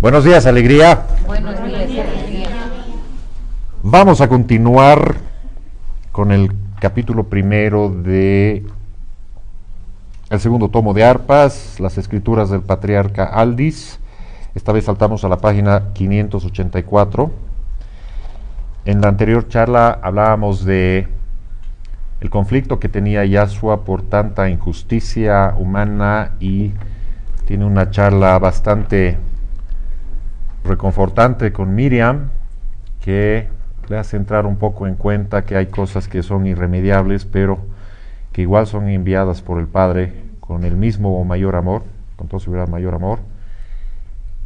Buenos días, alegría. Buenos días, alegría. Vamos a continuar con el capítulo primero de el segundo tomo de Arpas, las escrituras del patriarca Aldis. Esta vez saltamos a la página 584. En la anterior charla hablábamos de el conflicto que tenía Yahshua por tanta injusticia humana, y tiene una charla bastante reconfortante con Miriam, que le hace entrar un poco en cuenta que hay cosas que son irremediables, pero que igual son enviadas por el Padre con el mismo o mayor amor, con todo seguridad mayor amor,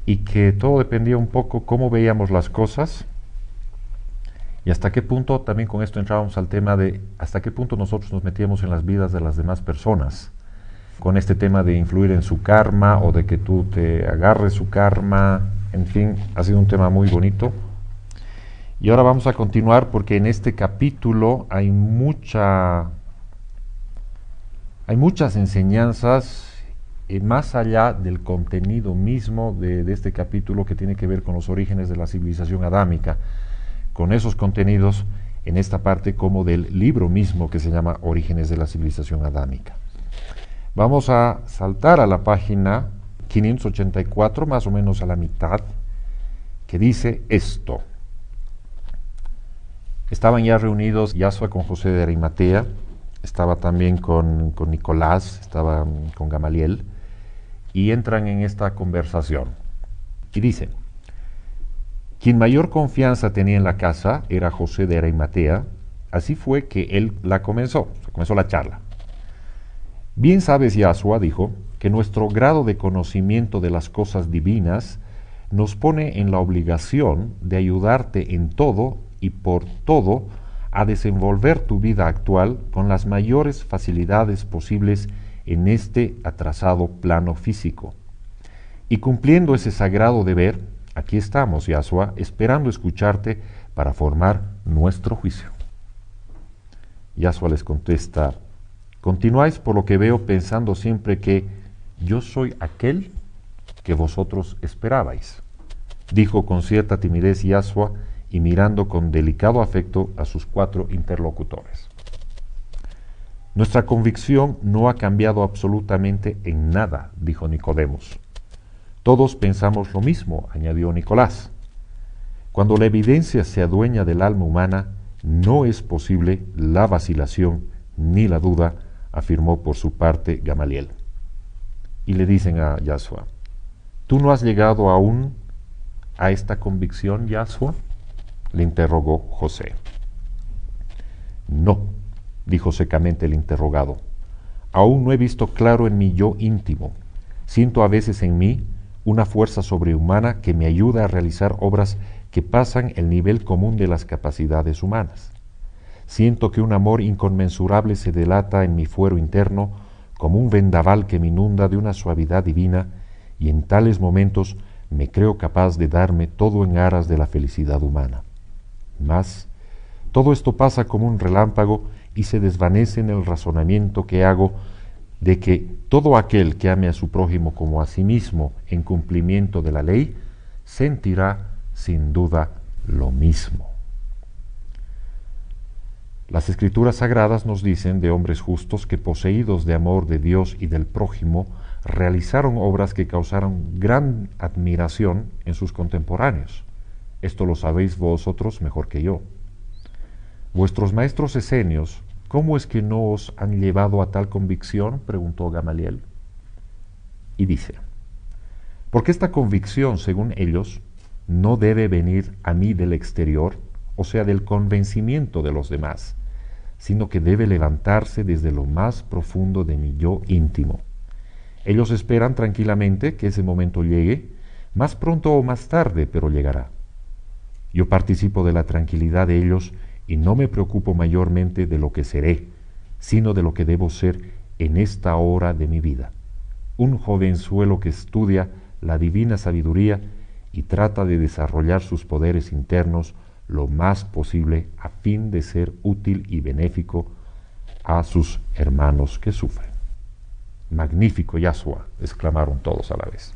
y que todo dependía un poco cómo veíamos las cosas, y hasta qué punto, también con esto entrábamos al tema de hasta qué punto nosotros nos metíamos en las vidas de las demás personas, con este tema de influir en su karma o de que tú te agarres su karma. En fin, ha sido un tema muy bonito. Y ahora vamos a continuar porque en este capítulo hay muchas enseñanzas, más allá del contenido mismo de este capítulo, que tiene que ver con los orígenes de la civilización adámica, con esos contenidos en esta parte como del libro mismo que se llama Orígenes de la civilización adámica. Vamos a saltar a la página 584, más o menos a la mitad, que dice esto. Estaban ya reunidos Yahshua con José de Arimatea, estaba también con Nicolás, estaba con Gamaliel, y entran en esta conversación. Y dice: quien mayor confianza tenía en la casa era José de Arimatea. Así fue que él comenzó la charla. Bien sabes, Yahshua, dijo, que nuestro grado de conocimiento de las cosas divinas nos pone en la obligación de ayudarte en todo y por todo a desenvolver tu vida actual con las mayores facilidades posibles en este atrasado plano físico. Y cumpliendo ese sagrado deber, aquí estamos, Yahshua, esperando escucharte para formar nuestro juicio. Yahshua les contesta: continuáis por lo que veo pensando siempre que yo soy aquel que vosotros esperabais, dijo con cierta timidez Yahshua, y mirando con delicado afecto a sus 4 interlocutores. Nuestra convicción no ha cambiado absolutamente en nada, dijo Nicodemos. Todos pensamos lo mismo, añadió Nicolás. Cuando la evidencia se adueña del alma humana, no es posible la vacilación ni la duda, afirmó por su parte Gamaliel. Y le dicen a Yahshua: ¿tú no has llegado aún a esta convicción, Yahshua?, le interrogó José. No, dijo secamente el interrogado. Aún no he visto claro en mi yo íntimo. Siento a veces en mí una fuerza sobrehumana que me ayuda a realizar obras que pasan el nivel común de las capacidades humanas. Siento que un amor inconmensurable se delata en mi fuero interno como un vendaval que me inunda de una suavidad divina, y en tales momentos me creo capaz de darme todo en aras de la felicidad humana. Mas todo esto pasa como un relámpago y se desvanece en el razonamiento que hago de que todo aquel que ame a su prójimo como a sí mismo en cumplimiento de la ley sentirá sin duda lo mismo. Las escrituras sagradas nos dicen de hombres justos que, poseídos de amor de Dios y del prójimo, realizaron obras que causaron gran admiración en sus contemporáneos. Esto lo sabéis vosotros mejor que yo. Vuestros maestros esenios, ¿cómo es que no os han llevado a tal convicción?, preguntó Gamaliel. Y dice: porque esta convicción, según ellos, no debe venir a mí del exterior, o sea, del convencimiento de los demás, sino que debe levantarse desde lo más profundo de mi yo íntimo. Ellos esperan tranquilamente que ese momento llegue, más pronto o más tarde, pero llegará. Yo participo de la tranquilidad de ellos y no me preocupo mayormente de lo que seré, sino de lo que debo ser en esta hora de mi vida. Un jovenzuelo que estudia la divina sabiduría y trata de desarrollar sus poderes internos lo más posible a fin de ser útil y benéfico a sus hermanos que sufren. Magnífico, Yahshua, exclamaron todos a la vez.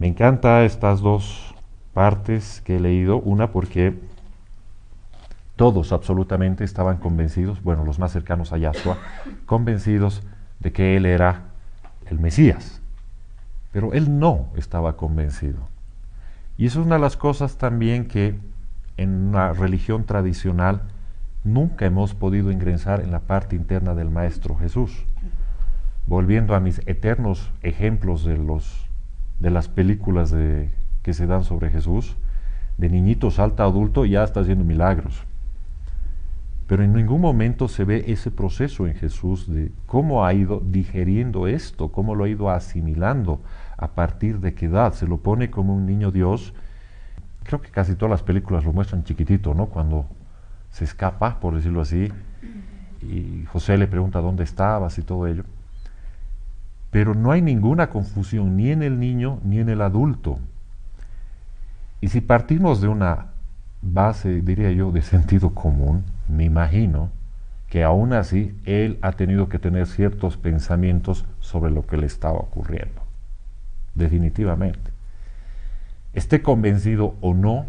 Me encanta estas dos partes que he leído, una porque todos absolutamente estaban convencidos, bueno, los más cercanos a Yahshua, convencidos de que él era el Mesías, pero él no estaba convencido. Y eso es una de las cosas también que en una religión tradicional nunca hemos podido ingresar en la parte interna del Maestro Jesús. Volviendo a mis eternos ejemplos de las películas que se dan sobre Jesús, de niñito salta a adulto y ya está haciendo milagros. Pero en ningún momento se ve ese proceso en Jesús de cómo ha ido digeriendo esto, cómo lo ha ido asimilando, a partir de qué edad. Se lo pone como un niño Dios. Creo que casi todas las películas lo muestran chiquitito, ¿no? Cuando se escapa, por decirlo así, y José le pregunta dónde estabas y todo ello. Pero no hay ninguna confusión ni en el niño ni en el adulto. Y si partimos de una base, diría yo, de sentido común, me imagino que aún así él ha tenido que tener ciertos pensamientos sobre lo que le estaba ocurriendo. Definitivamente. Esté convencido o no,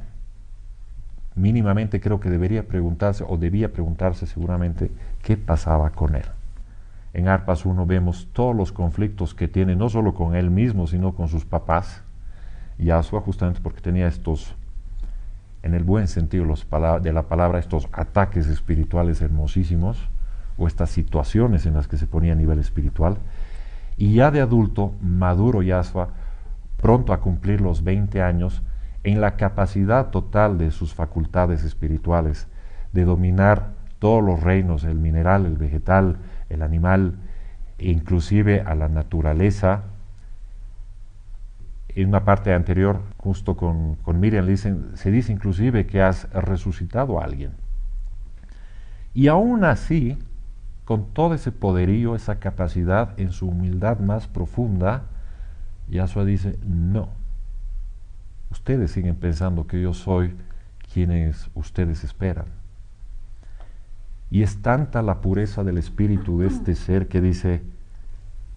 mínimamente creo que debería preguntarse, o debía preguntarse seguramente, qué pasaba con él. En Arpas 1 vemos todos los conflictos que tiene, no solo con él mismo, sino con sus papás. Yahshua, justamente porque tenía estos, en el buen sentido de la palabra, estos ataques espirituales hermosísimos, o estas situaciones en las que se ponía a nivel espiritual. Y ya de adulto, maduro Yahshua, pronto a cumplir los 20 años, en la capacidad total de sus facultades espirituales, de dominar todos los reinos, el mineral, el vegetal, el animal, e inclusive a la naturaleza. En una parte anterior, justo con Miriam, se dice inclusive que has resucitado a alguien. Y aún así, con todo ese poderío, esa capacidad, en su humildad más profunda, Yahshua dice, no. Ustedes siguen pensando que yo soy quienes ustedes esperan. Y es tanta la pureza del espíritu de este ser que dice,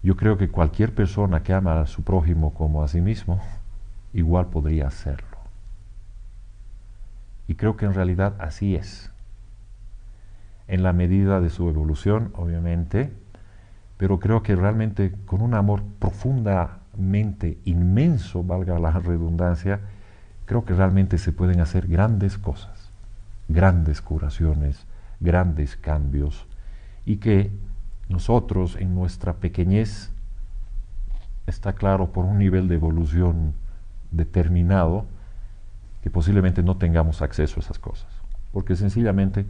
yo creo que cualquier persona que ama a su prójimo como a sí mismo, igual podría hacerlo. Y creo que en realidad así es. En la medida de su evolución, obviamente, pero creo que realmente con un amor profundamente inmenso, valga la redundancia, creo que realmente se pueden hacer grandes cosas, grandes curaciones, grandes cambios, y que nosotros en nuestra pequeñez, está claro por un nivel de evolución determinado, que posiblemente no tengamos acceso a esas cosas, porque sencillamente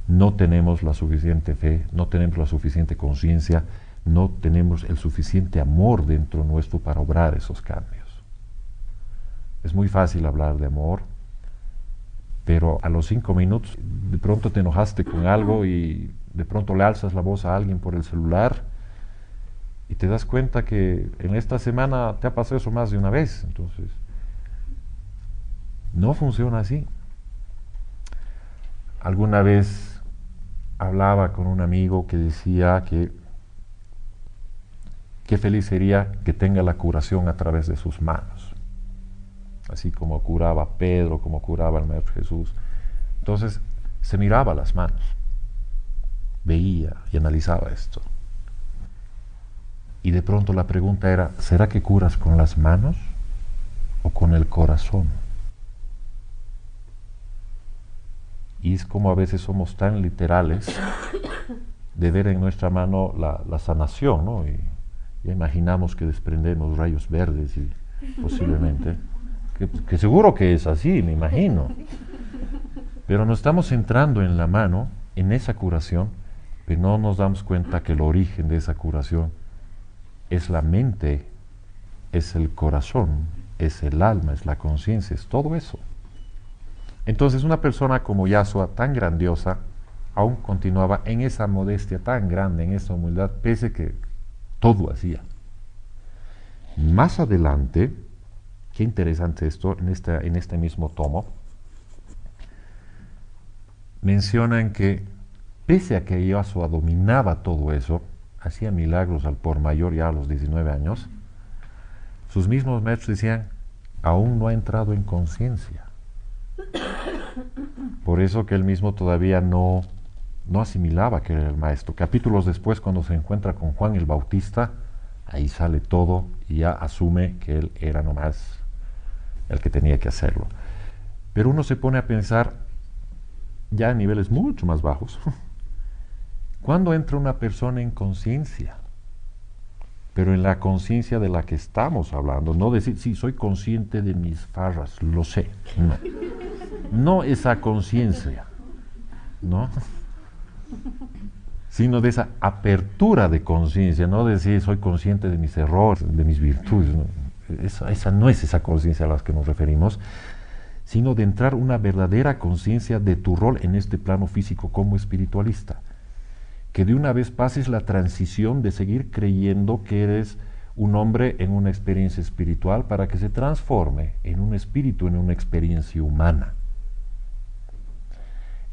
no tenemos la suficiente fe, no tenemos la suficiente conciencia, no tenemos el suficiente amor dentro nuestro para obrar esos cambios. Es muy fácil hablar de amor, pero a los 5 minutos de pronto te enojaste con algo y de pronto le alzas la voz a alguien por el celular y te das cuenta que en esta semana te ha pasado eso más de una vez. Entonces, no funciona así. Alguna vez hablaba con un amigo que decía que qué feliz sería que tenga la curación a través de sus manos, así como curaba Pedro, como curaba el Maestro Jesús. Entonces se miraba las manos, veía y analizaba esto. Y de pronto la pregunta era, ¿será que curas con las manos o con el corazón? Y es como a veces somos tan literales de ver en nuestra mano la sanación, ¿no? Y ya imaginamos que desprendemos rayos verdes y posiblemente, que seguro que es así, me imagino. Pero nos estamos centrando en la mano, en esa curación, pero no nos damos cuenta que el origen de esa curación es la mente, es el corazón, es el alma, es la conciencia, es todo eso. Entonces una persona como Yahshua, tan grandiosa, aún continuaba en esa modestia tan grande, en esa humildad, pese que todo hacía. Más adelante, qué interesante esto, en este mismo tomo, mencionan que pese a que Yahshua dominaba todo eso, hacía milagros al por mayor ya a los 19 años, sus mismos maestros decían, aún no ha entrado en conciencia. Por eso que él mismo todavía no asimilaba que era el maestro. Capítulos después, cuando se encuentra con Juan el Bautista, ahí sale todo y ya asume que él era nomás el que tenía que hacerlo. Pero uno se pone a pensar ya a niveles mucho más bajos. ¿Cuándo entra una persona en conciencia? Pero en la conciencia de la que estamos hablando, no decir, sí, soy consciente de mis farras, lo sé. No, no esa conciencia, ¿no? Sino de esa apertura de conciencia, no decir soy consciente de mis errores, de mis virtudes. ¿No? Esa no es esa conciencia a la que nos referimos, sino de entrar una verdadera conciencia de tu rol en este plano físico como espiritualista. Que de una vez pases la transición de seguir creyendo que eres un hombre en una experiencia espiritual para que se transforme en un espíritu, en una experiencia humana.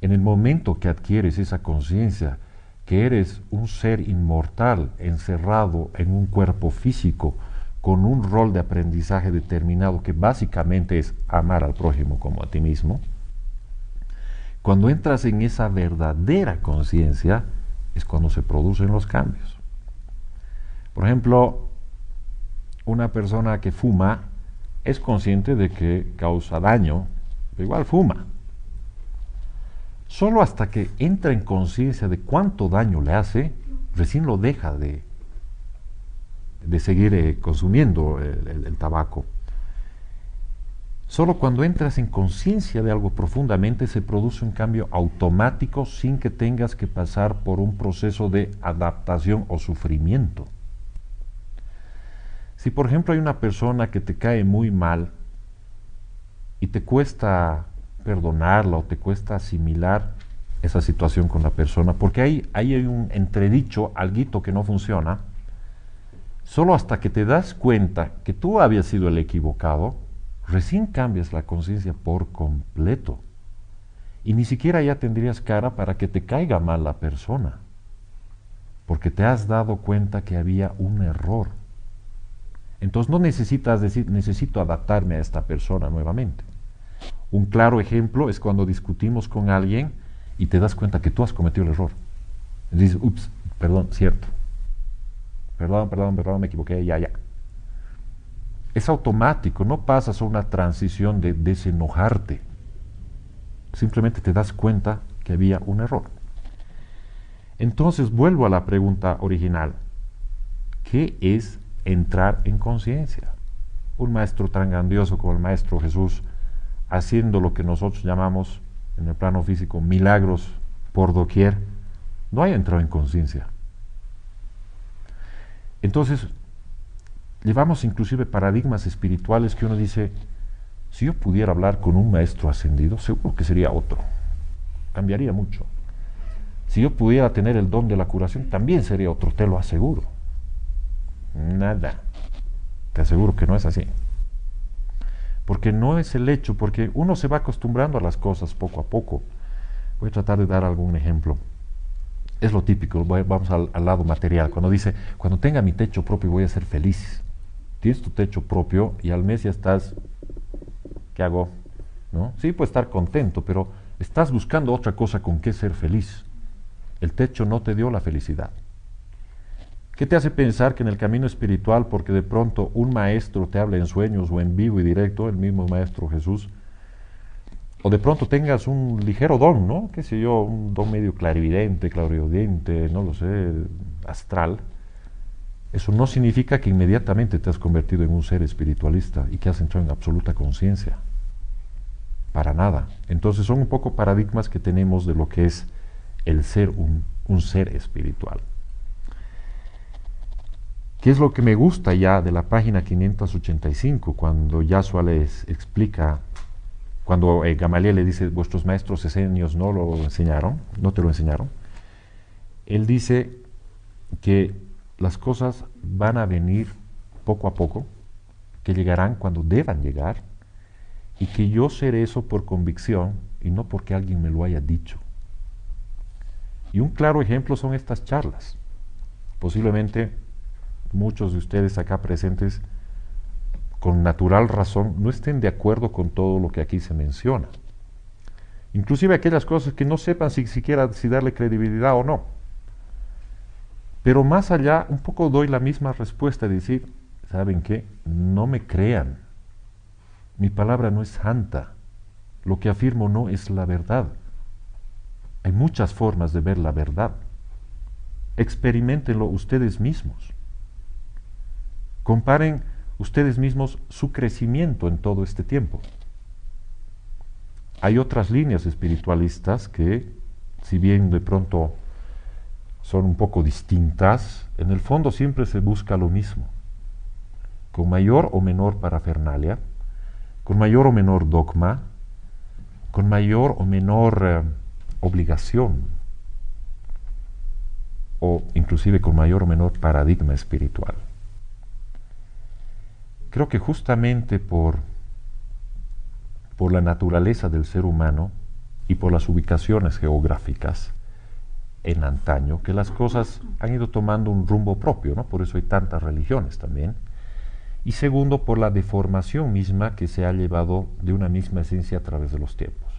En el momento que adquieres esa conciencia, que eres un ser inmortal encerrado en un cuerpo físico con un rol de aprendizaje determinado que básicamente es amar al prójimo como a ti mismo, cuando entras en esa verdadera conciencia es cuando se producen los cambios. Por ejemplo, una persona que fuma es consciente de que causa daño, pero igual fuma. Solo hasta que entra en conciencia de cuánto daño le hace, recién lo deja de seguir consumiendo el tabaco. Solo cuando entras en conciencia de algo profundamente se produce un cambio automático sin que tengas que pasar por un proceso de adaptación o sufrimiento. Si por ejemplo hay una persona que te cae muy mal y te cuesta perdonarla o te cuesta asimilar esa situación con la persona, porque ahí hay un entredicho, alguito que no funciona, solo hasta que te das cuenta que tú habías sido el equivocado, recién cambias la conciencia por completo. Y ni siquiera ya tendrías cara para que te caiga mal la persona, porque te has dado cuenta que había un error. Entonces no necesitas decir, necesito adaptarme a esta persona nuevamente. Un claro ejemplo es cuando discutimos con alguien y te das cuenta que tú has cometido el error. Y dices, ups, perdón, cierto. Perdón, me equivoqué, ya. Es automático, no pasas a una transición de desenojarte. Simplemente te das cuenta que había un error. Entonces vuelvo a la pregunta original. ¿Qué es entrar en conciencia? Un maestro tan grandioso como el Maestro Jesús, haciendo lo que nosotros llamamos en el plano físico milagros por doquier, no haya entrado en conciencia. Entonces, llevamos inclusive paradigmas espirituales que uno dice, si yo pudiera hablar con un maestro ascendido, seguro que sería otro, cambiaría mucho. Si yo pudiera tener el don de la curación, también sería otro, te lo aseguro. Nada, te aseguro que no es así. Porque no es el hecho, porque uno se va acostumbrando a las cosas poco a poco. Voy a tratar de dar algún ejemplo. Es lo típico, vamos al lado material. Cuando dice, cuando tenga mi techo propio voy a ser feliz. Tienes tu techo propio y al mes ya estás, ¿qué hago? ¿No? Sí, puedes estar contento, pero estás buscando otra cosa con qué ser feliz. El techo no te dio la felicidad. ¿Qué te hace pensar que en el camino espiritual, porque de pronto un maestro te habla en sueños o en vivo y directo, el mismo Maestro Jesús, o de pronto tengas un ligero don, ¿no? Qué sé yo, un don medio clarividente, clariaudiente, no lo sé, astral, eso no significa que inmediatamente te has convertido en un ser espiritualista y que has entrado en absoluta conciencia. Para nada. Entonces son un poco paradigmas que tenemos de lo que es el ser un ser espiritual. ¿Qué es lo que me gusta ya de la página 585 cuando Yahshua les explica, cuando Gamaliel le dice, vuestros maestros esenios no lo enseñaron, no te lo enseñaron? Él dice que las cosas van a venir poco a poco, que llegarán cuando deban llegar, y que yo seré eso por convicción y no porque alguien me lo haya dicho. Y un claro ejemplo son estas charlas. Posiblemente muchos de ustedes acá presentes con natural razón, no estén de acuerdo con todo lo que aquí se menciona. Inclusive aquellas cosas que no sepan siquiera si darle credibilidad o no. Pero más allá, un poco doy la misma respuesta, de decir, ¿saben qué? No me crean. Mi palabra no es santa. Lo que afirmo no es la verdad. Hay muchas formas de ver la verdad. Experiméntenlo ustedes mismos. Comparen ustedes mismos su crecimiento en todo este tiempo. Hay otras líneas espiritualistas que, si bien de pronto son un poco distintas, en el fondo siempre se busca lo mismo, con mayor o menor parafernalia, con mayor o menor dogma, con mayor o menor obligación, o inclusive con mayor o menor paradigma espiritual. Creo que justamente por la naturaleza del ser humano y por las ubicaciones geográficas en antaño, que las cosas han ido tomando un rumbo propio, ¿no? Por eso hay tantas religiones también. Y segundo, por la deformación misma que se ha llevado de una misma esencia a través de los tiempos.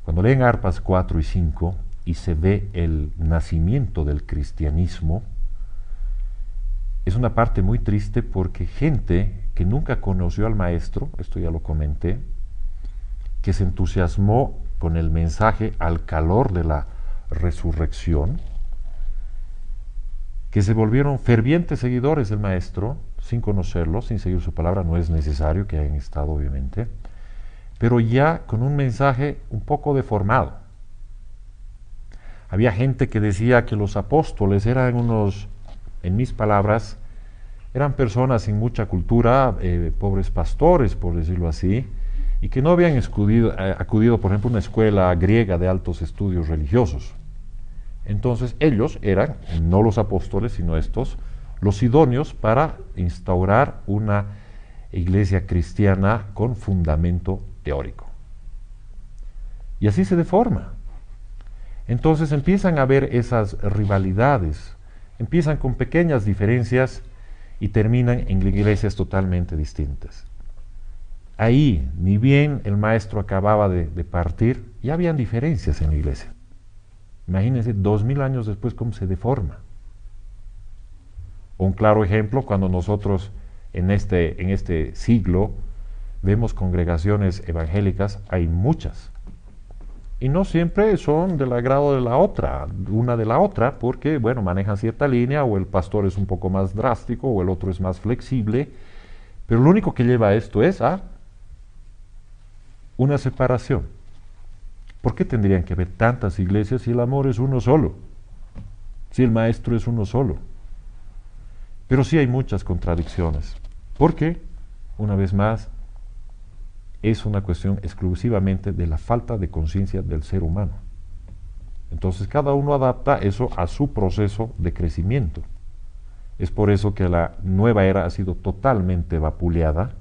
Cuando leen Arpas 4 y 5 y se ve el nacimiento del cristianismo, es una parte muy triste porque gente que nunca conoció al maestro, esto ya lo comenté, que se entusiasmó con el mensaje al calor de la resurrección, que se volvieron fervientes seguidores del maestro, sin conocerlo, sin seguir su palabra, no es necesario que hayan estado obviamente, pero ya con un mensaje un poco deformado. Había gente que decía que los apóstoles eran unos, en mis palabras, eran personas sin mucha cultura, pobres pastores, por decirlo así, y que no habían acudido, por ejemplo, a una escuela griega de altos estudios religiosos. Entonces ellos eran, no los apóstoles, sino estos, los idóneos para instaurar una iglesia cristiana con fundamento teórico. Y así se deforma. Entonces empiezan a haber esas rivalidades, empiezan con pequeñas diferencias y terminan en iglesias totalmente distintas. Ahí, ni bien el maestro acababa de partir, ya habían diferencias en la iglesia. Imagínense 2000 años después cómo se deforma. Un claro ejemplo, cuando nosotros en este siglo vemos congregaciones evangélicas, hay muchas. Y no siempre son del agrado de la otra, una de la otra, porque, bueno, manejan cierta línea, o el pastor es un poco más drástico, o el otro es más flexible, pero lo único que lleva a esto es a una separación. ¿Por qué tendrían que haber tantas iglesias si el amor es uno solo? Si el maestro es uno solo. Pero sí hay muchas contradicciones. ¿Por qué? Una vez más, es una cuestión exclusivamente de la falta de conciencia del ser humano. Entonces cada uno adapta eso a su proceso de crecimiento. Es por eso que la nueva era ha sido totalmente vapuleada,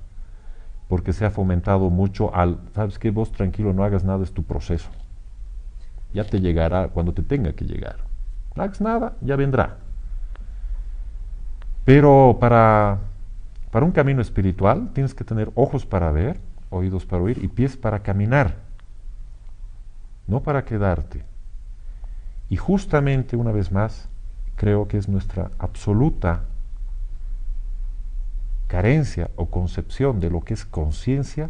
porque se ha fomentado mucho ¿sabes qué? Vos tranquilo, no hagas nada, es tu proceso. Ya te llegará cuando te tenga que llegar. No hagas nada, ya vendrá. Pero para un camino espiritual tienes que tener ojos para ver, oídos para oír y pies para caminar, no para quedarte. Y justamente, una vez más, creo que es nuestra absoluta carencia o concepción de lo que es conciencia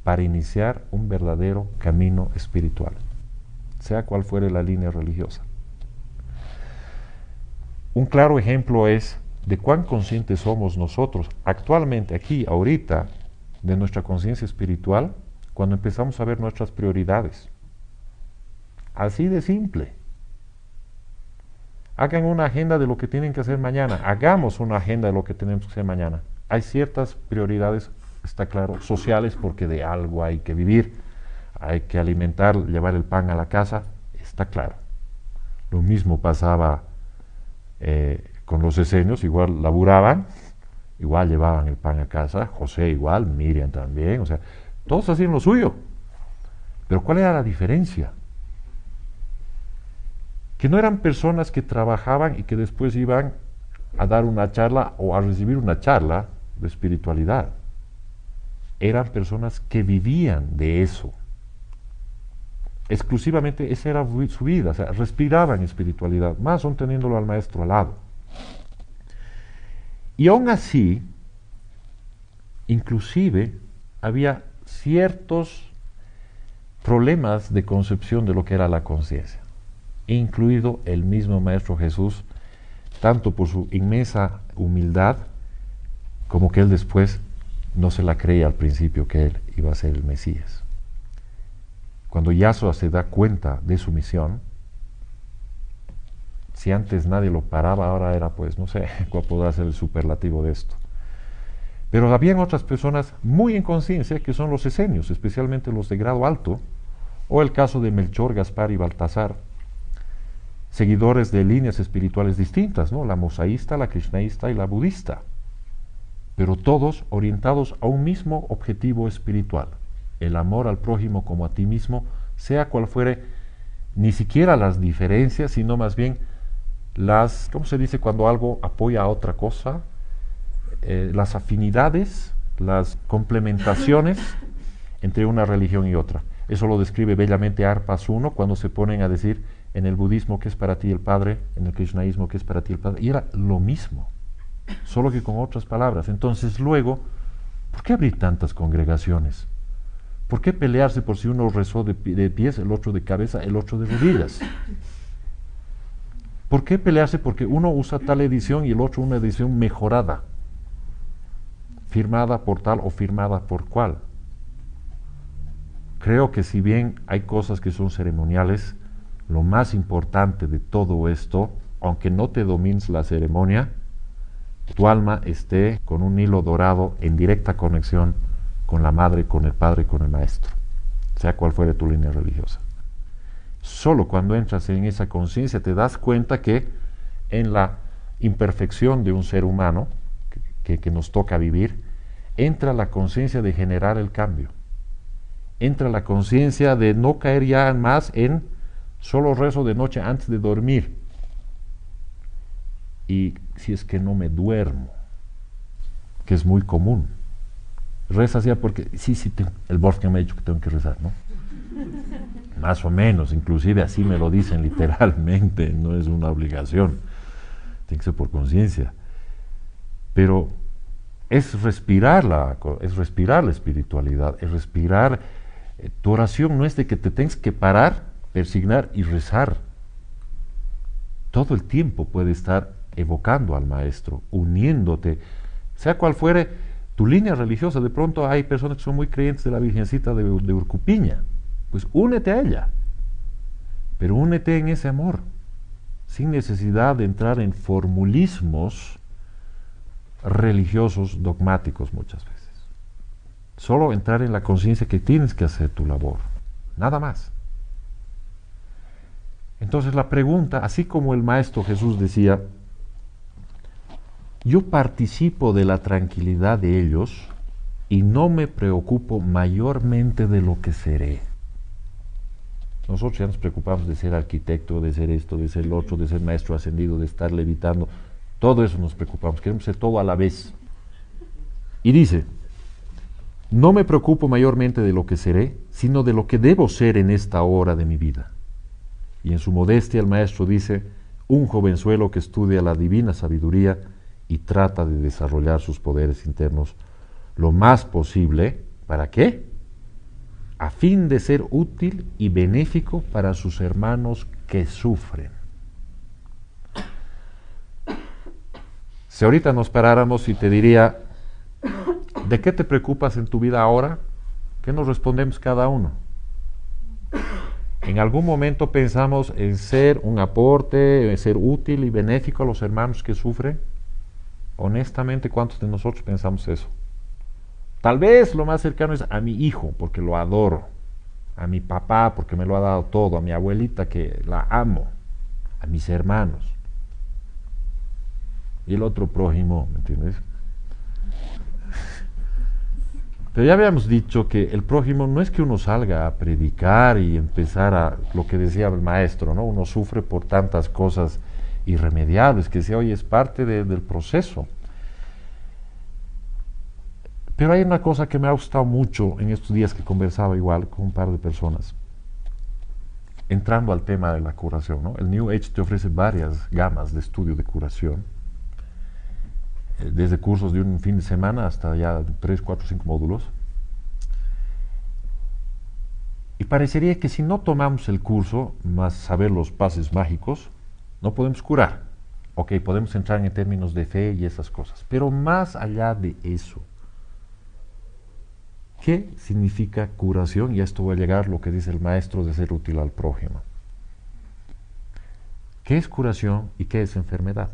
para iniciar un verdadero camino espiritual, sea cual fuere la línea religiosa. Un claro ejemplo es de cuán conscientes somos nosotros actualmente, aquí, ahorita, de nuestra conciencia espiritual, cuando empezamos a ver nuestras prioridades. Así de simple. Hagan una agenda de lo que tienen que hacer mañana. Hagamos una agenda de lo que tenemos que hacer mañana. Hay ciertas prioridades, está claro, sociales, porque de algo hay que vivir. Hay que alimentar, llevar el pan a la casa, está claro. Lo mismo pasaba con los esenios, igual laburaban, igual llevaban el pan a casa, José igual, Miriam también, o sea, todos hacían lo suyo. Pero ¿cuál era la diferencia? Que no eran personas que trabajaban y que después iban a dar una charla o a recibir una charla de espiritualidad. Eran personas que vivían de eso. Exclusivamente esa era su vida, o sea, respiraban espiritualidad, más aún teniéndolo al maestro al lado. Y aún así, inclusive, había ciertos problemas de concepción de lo que era la conciencia, incluido el mismo Maestro Jesús, tanto por su inmensa humildad, como que él después no se la creía al principio que él iba a ser el Mesías. Cuando Yahshua se da cuenta de su misión, si antes nadie lo paraba, ahora era, pues, no sé cuál podrá ser el superlativo de esto. Pero habían otras personas muy en conciencia, que son los esenios, especialmente los de grado alto, o el caso de Melchor, Gaspar y Baltasar, seguidores de líneas espirituales distintas, ¿no? La mosaísta, la krishnaísta y la budista, pero todos orientados a un mismo objetivo espiritual, el amor al prójimo como a ti mismo, sea cual fuere, ni siquiera las diferencias, sino más bien las, ¿cómo se dice cuando algo apoya a otra cosa? Las afinidades, las complementaciones entre una religión y otra. Eso lo describe bellamente Arpas 1 cuando se ponen a decir en el budismo que es para ti el Padre, en el krishnaísmo que es para ti el Padre, y era lo mismo, solo que con otras palabras. Entonces luego, ¿por qué abrir tantas congregaciones? ¿Por qué pelearse por si uno rezó de pies, el otro de cabeza, el otro de rodillas? ¿Por qué pelearse porque uno usa tal edición y el otro una edición mejorada, firmada por tal o firmada por cual? Creo que si bien hay cosas que son ceremoniales, lo más importante de todo esto, aunque no te domines la ceremonia, tu alma esté con un hilo dorado en directa conexión con la madre, con el padre, con el maestro, sea cual fuere tu línea religiosa. Solo cuando entras en esa conciencia te das cuenta que en la imperfección de un ser humano que nos toca vivir, entra la conciencia de generar el cambio. Entra la conciencia de no caer ya más en solo rezo de noche antes de dormir. Y si es que no me duermo, que es muy común, rezas ya porque, el Wolfgang me ha dicho que tengo que rezar, ¿no? Más o menos, inclusive así me lo dicen literalmente, no es una obligación, tiene que ser por conciencia. Pero es respirar la espiritualidad, es respirar. Tu oración no es de que te tengas que parar, persignar y rezar. Todo el tiempo puede estar evocando al maestro, uniéndote, sea cual fuere tu línea religiosa. De pronto hay personas que son muy creyentes de la Virgencita de Urcupiña, pues únete a ella, pero únete en ese amor, sin necesidad de entrar en formulismos religiosos dogmáticos muchas veces. Solo entrar en la conciencia que tienes que hacer tu labor, nada más. Entonces la pregunta, así como el Maestro Jesús decía, yo participo de la tranquilidad de ellos y no me preocupo mayormente de lo que seré. Nosotros ya nos preocupamos de ser arquitecto, de ser esto, de ser lo otro, de ser maestro ascendido, de estar levitando. Todo eso nos preocupamos, queremos ser todo a la vez. Y dice, no me preocupo mayormente de lo que seré, sino de lo que debo ser en esta hora de mi vida. Y en su modestia el maestro dice, un jovenzuelo que estudia la divina sabiduría y trata de desarrollar sus poderes internos lo más posible. ¿Para qué? A fin de ser útil y benéfico para sus hermanos que sufren. Si ahorita nos paráramos y te diría, ¿de qué te preocupas en tu vida ahora? ¿Qué nos respondemos cada uno? ¿En algún momento pensamos en ser un aporte, en ser útil y benéfico a los hermanos que sufren? Honestamente, ¿cuántos de nosotros pensamos eso? Tal vez lo más cercano es a mi hijo, porque lo adoro, a mi papá, porque me lo ha dado todo, a mi abuelita, que la amo, a mis hermanos. Y el otro prójimo, ¿me entiendes? Pero ya habíamos dicho que el prójimo no es que uno salga a predicar y empezar a, lo que decía el maestro, ¿no? Uno sufre por tantas cosas irremediables, que decía, oye, es parte del proceso. Pero hay una cosa que me ha gustado mucho en estos días que conversaba igual con un par de personas. Entrando al tema de la curación, ¿no? El New Age te ofrece varias gamas de estudio de curación, desde cursos de un fin de semana hasta ya 3, 4, 5 módulos. Y parecería que si no tomamos el curso, más saber los pases mágicos, no podemos curar. Ok, podemos entrar en términos de fe y esas cosas. Pero más allá de eso, ¿qué significa curación? Y a esto voy a llegar a lo que dice el maestro de ser útil al prójimo. ¿Qué es curación y qué es enfermedad?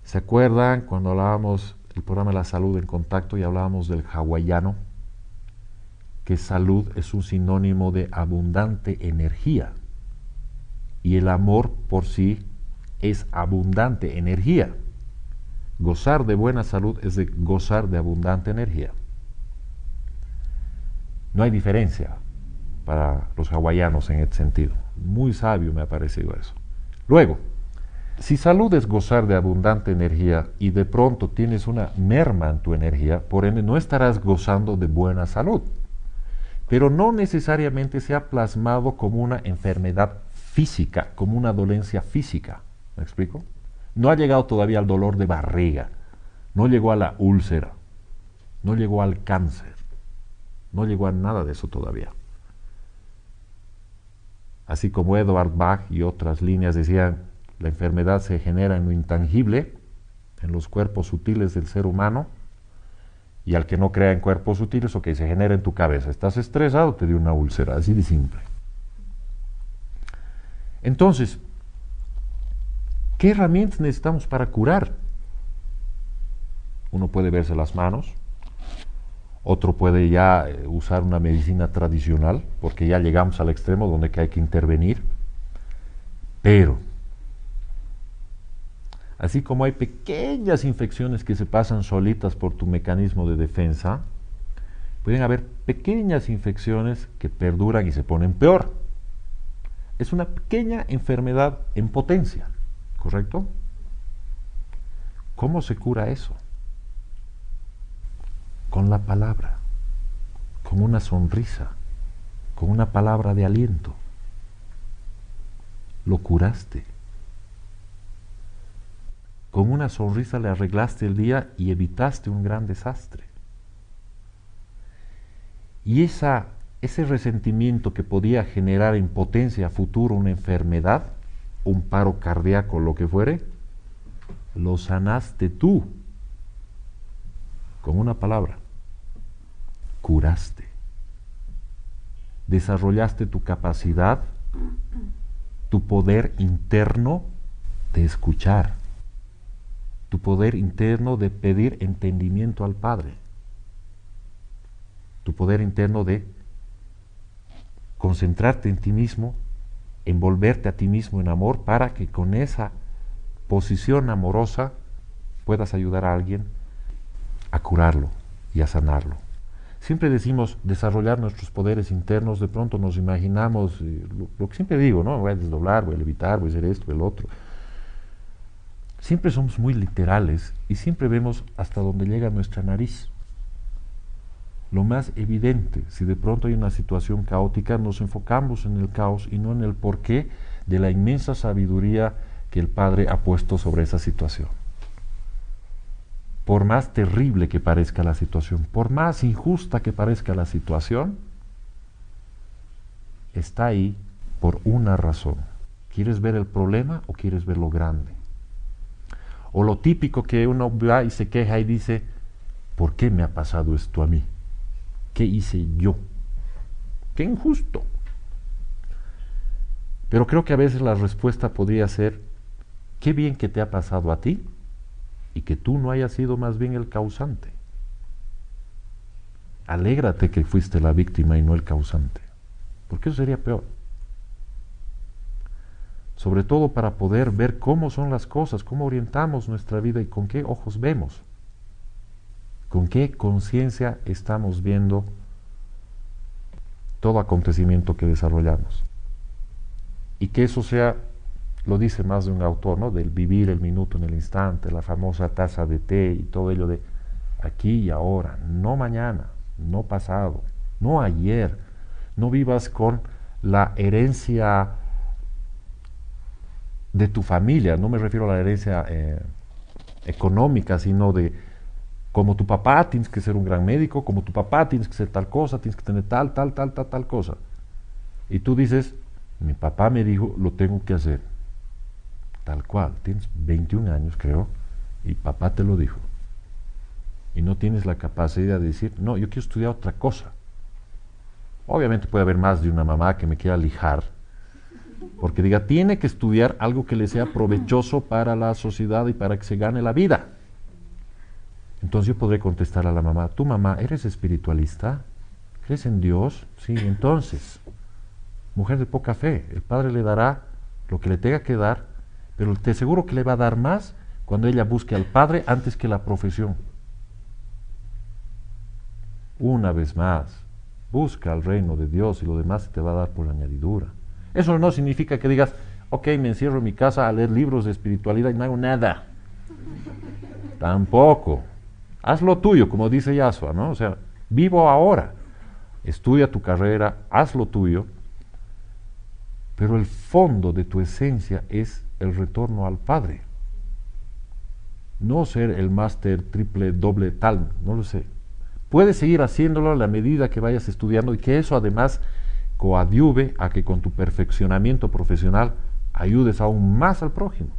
¿Se acuerdan cuando hablábamos del programa de la salud en contacto y hablábamos del hawaiano? Que salud es un sinónimo de abundante energía. Y el amor por sí es abundante energía. Gozar de buena salud es de gozar de abundante energía. No hay diferencia para los hawaianos en este sentido. Muy sabio me ha parecido eso. Luego, si salud es gozar de abundante energía y de pronto tienes una merma en tu energía, por ende no estarás gozando de buena salud. Pero no necesariamente se ha plasmado como una enfermedad física, como una dolencia física. ¿Me explico? No ha llegado todavía al dolor de barriga, no llegó a la úlcera, no llegó al cáncer, no llegó a nada de eso todavía. Así como Edward Bach y otras líneas decían, la enfermedad se genera en lo intangible, en los cuerpos sutiles del ser humano, y al que no crea en cuerpos sutiles, ok, se genera en tu cabeza. Estás estresado, te dio una úlcera, así de simple. Entonces, ¿qué herramientas necesitamos para curar? Uno puede verse las manos, otro puede ya usar una medicina tradicional, porque ya llegamos al extremo donde hay que intervenir. Pero, así como hay pequeñas infecciones que se pasan solitas por tu mecanismo de defensa, pueden haber pequeñas infecciones que perduran y se ponen peor. Es una pequeña enfermedad en potencia, ¿correcto? ¿Cómo se cura eso? Con la palabra, con una sonrisa, con una palabra de aliento. Lo curaste. Con una sonrisa le arreglaste el día y evitaste un gran desastre. Y ese resentimiento que podía generar en potencia a futuro una enfermedad, un paro cardíaco, lo que fuere, lo sanaste tú con una palabra. Curaste. Desarrollaste tu capacidad, tu poder interno de escuchar, tu poder interno de pedir entendimiento al Padre, tu poder interno de concentrarte en ti mismo, envolverte a ti mismo en amor para que con esa posición amorosa puedas ayudar a alguien a curarlo y a sanarlo. Siempre decimos desarrollar nuestros poderes internos, de pronto nos imaginamos, lo que siempre digo, ¿no? Voy a desdoblar, voy a levitar, voy a hacer esto, el otro. Siempre somos muy literales y siempre vemos hasta dónde llega nuestra nariz. Lo más evidente, si de pronto hay una situación caótica, nos enfocamos en el caos y no en el porqué de la inmensa sabiduría que el Padre ha puesto sobre esa situación. Por más terrible que parezca la situación, por más injusta que parezca la situación, está ahí por una razón. ¿Quieres ver el problema o quieres ver lo grande? O lo típico que uno va y se queja y dice, ¿por qué me ha pasado esto a mí? ¿Qué hice yo? ¡Qué injusto! Pero creo que a veces la respuesta podría ser, qué bien que te ha pasado a ti y que tú no hayas sido más bien el causante. Alégrate que fuiste la víctima y no el causante, porque eso sería peor. Sobre todo para poder ver cómo son las cosas, cómo orientamos nuestra vida y con qué ojos vemos, con qué conciencia estamos viendo todo acontecimiento que desarrollamos. Y que eso sea, lo dice más de un autor, ¿no? Del vivir el minuto en el instante, la famosa taza de té y todo ello de aquí y ahora, no mañana, no pasado, no ayer. No vivas con la herencia de tu familia, no me refiero a la herencia económica, sino de como tu papá tienes que ser un gran médico, como tu papá tienes que ser tal cosa, tienes que tener tal cosa. Y tú dices, mi papá me dijo, lo tengo que hacer. Tal cual, tienes 21 años creo, y papá te lo dijo. Y no tienes la capacidad de decir, no, yo quiero estudiar otra cosa. Obviamente puede haber más de una mamá que me quiera lijar, porque diga, tiene que estudiar algo que le sea provechoso para la sociedad y para que se gane la vida. Entonces yo podré contestar a la mamá, ¿tu mamá eres espiritualista? ¿Crees en Dios? Sí, entonces, mujer de poca fe, el Padre le dará lo que le tenga que dar, pero te aseguro que le va a dar más cuando ella busque al Padre antes que la profesión. Una vez más, busca el reino de Dios y lo demás se te va a dar por añadidura. Eso no significa que digas, ok, me encierro en mi casa a leer libros de espiritualidad y no hago nada. Tampoco. Haz lo tuyo, como dice Yasua, ¿no? O sea, vivo ahora. Estudia tu carrera, haz lo tuyo, pero el fondo de tu esencia es el retorno al Padre. No ser el máster, triple, doble, tal, no lo sé. Puedes seguir haciéndolo a la medida que vayas estudiando y que eso además coadyuve a que con tu perfeccionamiento profesional ayudes aún más al prójimo.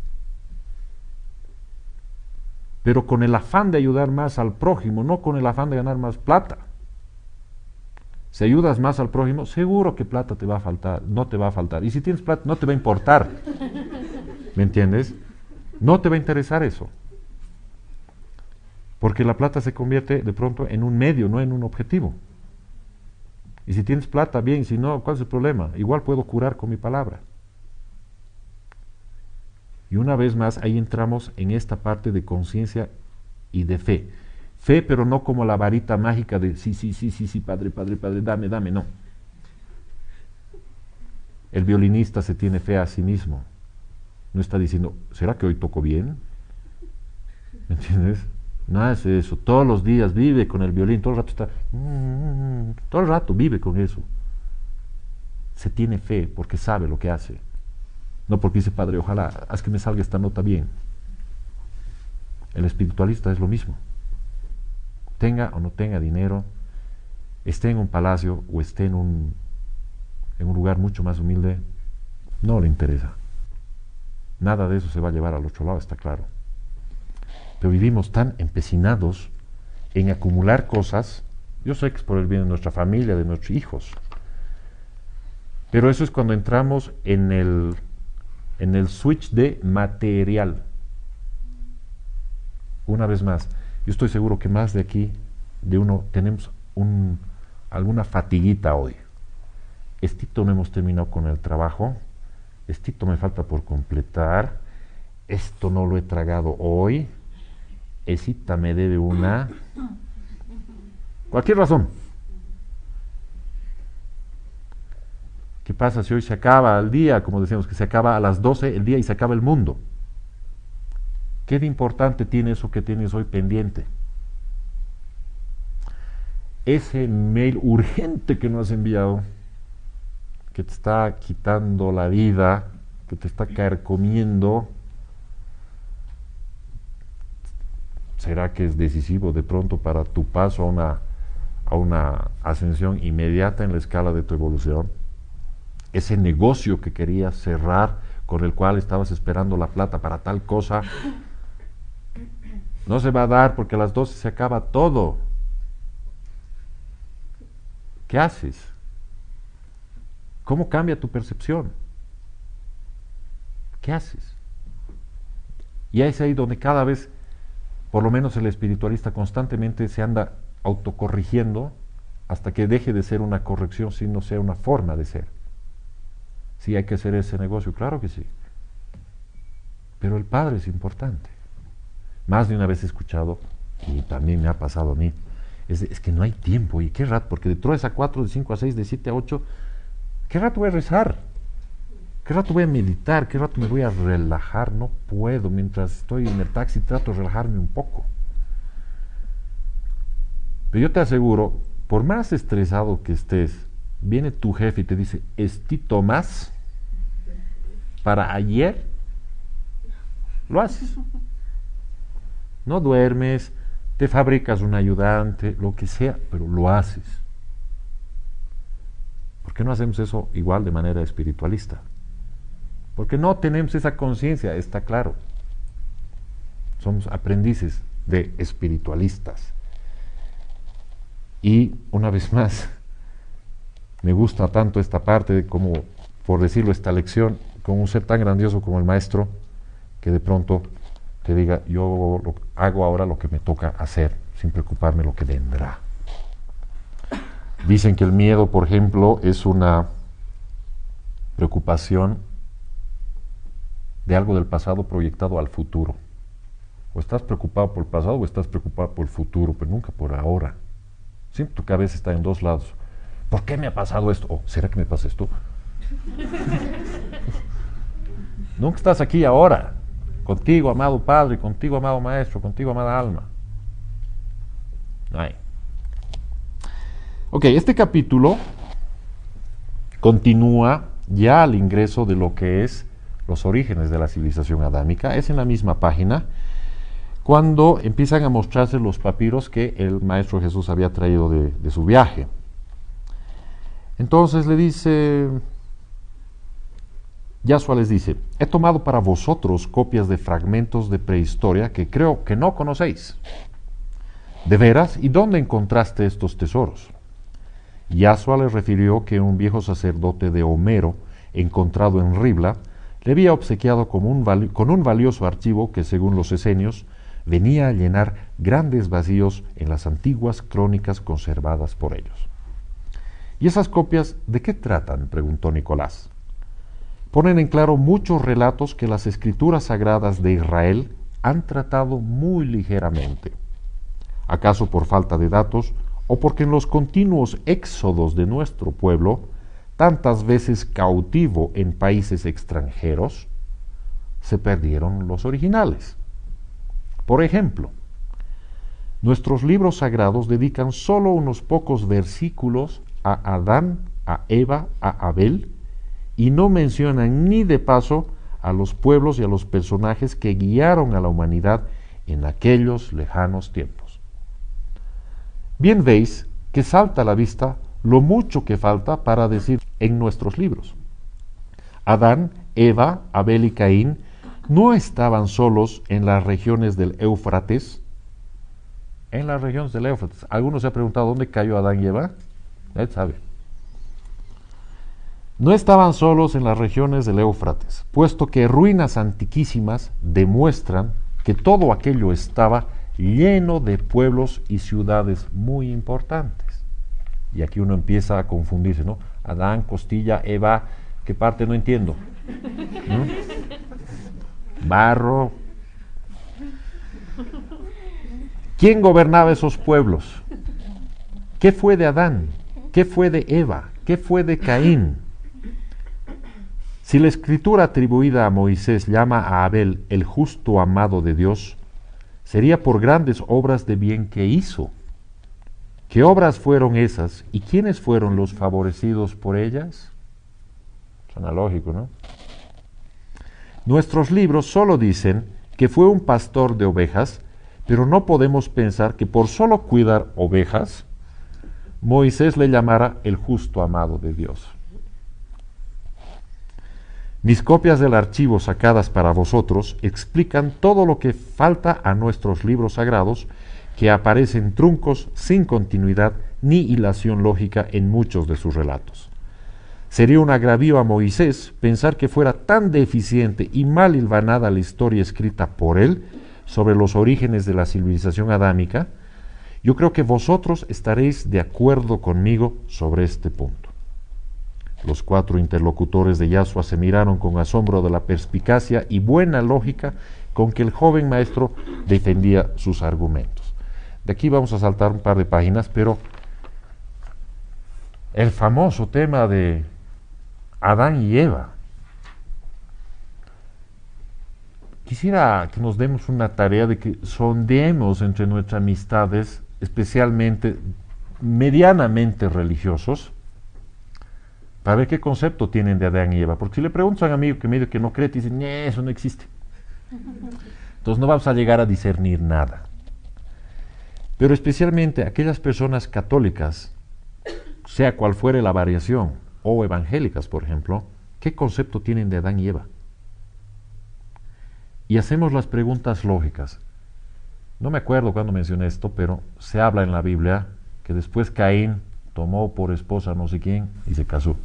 Pero con el afán de ayudar más al prójimo, no con el afán de ganar más plata. Si ayudas más al prójimo, seguro que plata te va a faltar, no te va a faltar. Y si tienes plata, no te va a importar. ¿Me entiendes? No te va a interesar eso. Porque la plata se convierte de pronto en un medio, no en un objetivo. Y si tienes plata, bien, si no, ¿cuál es el problema? Igual puedo curar con mi palabra. Y una vez más, ahí entramos en esta parte de conciencia y de fe. Fe, pero no como la varita mágica de sí, padre, dame, no. El violinista se tiene fe a sí mismo. No está diciendo, ¿será que hoy toco bien? ¿Me entiendes? Nada es eso. Todos los días vive con el violín, todo el rato está... todo el rato vive con eso. Se tiene fe porque sabe lo que hace. No porque dice, padre, ojalá, haz que me salga esta nota bien. El espiritualista es lo mismo. Tenga o no tenga dinero, esté en un palacio o esté en un lugar mucho más humilde, no le interesa. Nada de eso se va a llevar al otro lado, está claro. Pero vivimos tan empecinados en acumular cosas. Yo sé que es por el bien de nuestra familia, de nuestros hijos. Pero eso es cuando entramos en el switch de material. Una vez más, yo estoy seguro que más de aquí, de uno, tenemos alguna fatiguita hoy. Estito no hemos terminado con el trabajo. Estito me falta por completar. Esto no lo he tragado hoy. Esita me debe una. Cualquier razón. ¿Qué pasa si hoy se acaba el día? Como decíamos, que se acaba a las 12 el día y se acaba el mundo. ¿Qué de importante tiene eso que tienes hoy pendiente? Ese mail urgente que no has enviado, que te está quitando la vida, que te está carcomiendo, ¿será que es decisivo de pronto para tu paso a una ascensión inmediata en la escala de tu evolución? Ese negocio que querías cerrar, con el cual estabas esperando la plata para tal cosa, no se va a dar porque a las 12 se acaba todo. ¿Qué haces? ¿Cómo cambia tu percepción? ¿Qué haces? Y es ahí donde cada vez, por lo menos el espiritualista constantemente se anda autocorrigiendo hasta que deje de ser una corrección, sino sea una forma de ser. Sí, hay que hacer ese negocio, claro que sí. Pero el Padre es importante. Más de una vez he escuchado, y también me ha pasado a mí, es que no hay tiempo. ¿Y qué rato? Porque de 3 a 4, de 5 a 6, de 7 a 8, ¿qué rato voy a rezar? ¿Qué rato voy a meditar? ¿Qué rato me voy a relajar? No puedo. Mientras estoy en el taxi trato de relajarme un poco. Pero yo te aseguro, por más estresado que estés, viene tu jefe y te dice, estito más para ayer, lo haces. No duermes, te fabricas un ayudante, lo que sea, pero lo haces. ¿Por qué no hacemos eso igual de manera espiritualista? Porque no tenemos esa conciencia, está claro. Somos aprendices de espiritualistas. Y una vez más, me gusta tanto esta parte, como por decirlo, esta lección, con un ser tan grandioso como el maestro, que de pronto te diga, yo hago ahora lo que me toca hacer, sin preocuparme lo que vendrá. Dicen que el miedo, por ejemplo, es una preocupación de algo del pasado proyectado al futuro. O estás preocupado por el pasado o estás preocupado por el futuro, pero nunca por ahora. Siempre tu cabeza está en dos lados. ¿Por qué me ha pasado esto? ¿O será que me pasa esto? Nunca estás aquí ahora. Contigo, amado Padre, contigo, amado Maestro, contigo, amada alma. Ay. Ok, este capítulo continúa ya al ingreso de lo que es los orígenes de la civilización adámica. Es en la misma página, cuando empiezan a mostrarse los papiros que el Maestro Jesús había traído de su viaje. Entonces le dice, Yahshua les dice, he tomado para vosotros copias de fragmentos de prehistoria que creo que no conocéis. ¿De veras? ¿Y dónde encontraste estos tesoros? Yahshua les refirió que un viejo sacerdote de Homero, encontrado en Ribla, le había obsequiado con un valioso archivo que, según los esenios, venía a llenar grandes vacíos en las antiguas crónicas conservadas por ellos. ¿Y esas copias de qué tratan?, preguntó Nicolás. Ponen en claro muchos relatos que las escrituras sagradas de Israel han tratado muy ligeramente. ¿Acaso por falta de datos o porque en los continuos éxodos de nuestro pueblo, tantas veces cautivo en países extranjeros, se perdieron los originales? Por ejemplo, nuestros libros sagrados dedican solo unos pocos versículos a Adán, a Eva, a Abel, y no mencionan ni de paso a los pueblos y a los personajes que guiaron a la humanidad en aquellos lejanos tiempos. Bien veis que salta a la vista lo mucho que falta para decir en nuestros libros. Adán, Eva, Abel y Caín no estaban solos en las regiones del Éufrates. En las regiones del Éufrates. ¿Alguno se ha preguntado dónde cayó Adán y Eva? Él sabe. No estaban solos en las regiones del Éufrates, puesto que ruinas antiquísimas demuestran que todo aquello estaba lleno de pueblos y ciudades muy importantes. Y aquí uno empieza a confundirse, ¿no? Adán, costilla, Eva, ¿qué parte no entiendo? Barro. ¿Quién gobernaba esos pueblos? ¿Qué fue de Adán? ¿Qué fue de Eva? ¿Qué fue de Caín? Si la escritura atribuida a Moisés llama a Abel el justo amado de Dios, sería por grandes obras de bien que hizo. ¿Qué obras fueron esas y quiénes fueron los favorecidos por ellas? Suena lógico, ¿no? Nuestros libros solo dicen que fue un pastor de ovejas, pero no podemos pensar que por solo cuidar ovejas, Moisés le llamara el justo amado de Dios. Mis copias del archivo sacadas para vosotros explican todo lo que falta a nuestros libros sagrados, que aparecen truncos sin continuidad ni hilación lógica en muchos de sus relatos. Sería un agravio a Moisés pensar que fuera tan deficiente y mal hilvanada la historia escrita por él sobre los orígenes de la civilización adámica. Yo creo que vosotros estaréis de acuerdo conmigo sobre este punto. Los 4 interlocutores de Yahshua se miraron con asombro de la perspicacia y buena lógica con que el joven maestro defendía sus argumentos. De aquí vamos a saltar un par de páginas, pero el famoso tema de Adán y Eva. Quisiera que nos demos una tarea de que sondeemos entre nuestras amistades especialmente medianamente religiosos, para ver qué concepto tienen de Adán y Eva. Porque si le preguntas a un amigo que medio que no cree, te dicen, eso no existe. Entonces no vamos a llegar a discernir nada. Pero especialmente aquellas personas católicas, sea cual fuere la variación, o evangélicas, por ejemplo, ¿qué concepto tienen de Adán y Eva? Y hacemos las preguntas lógicas. No me acuerdo cuándo mencioné esto, pero se habla en la Biblia que después Caín tomó por esposa no sé quién y se casó.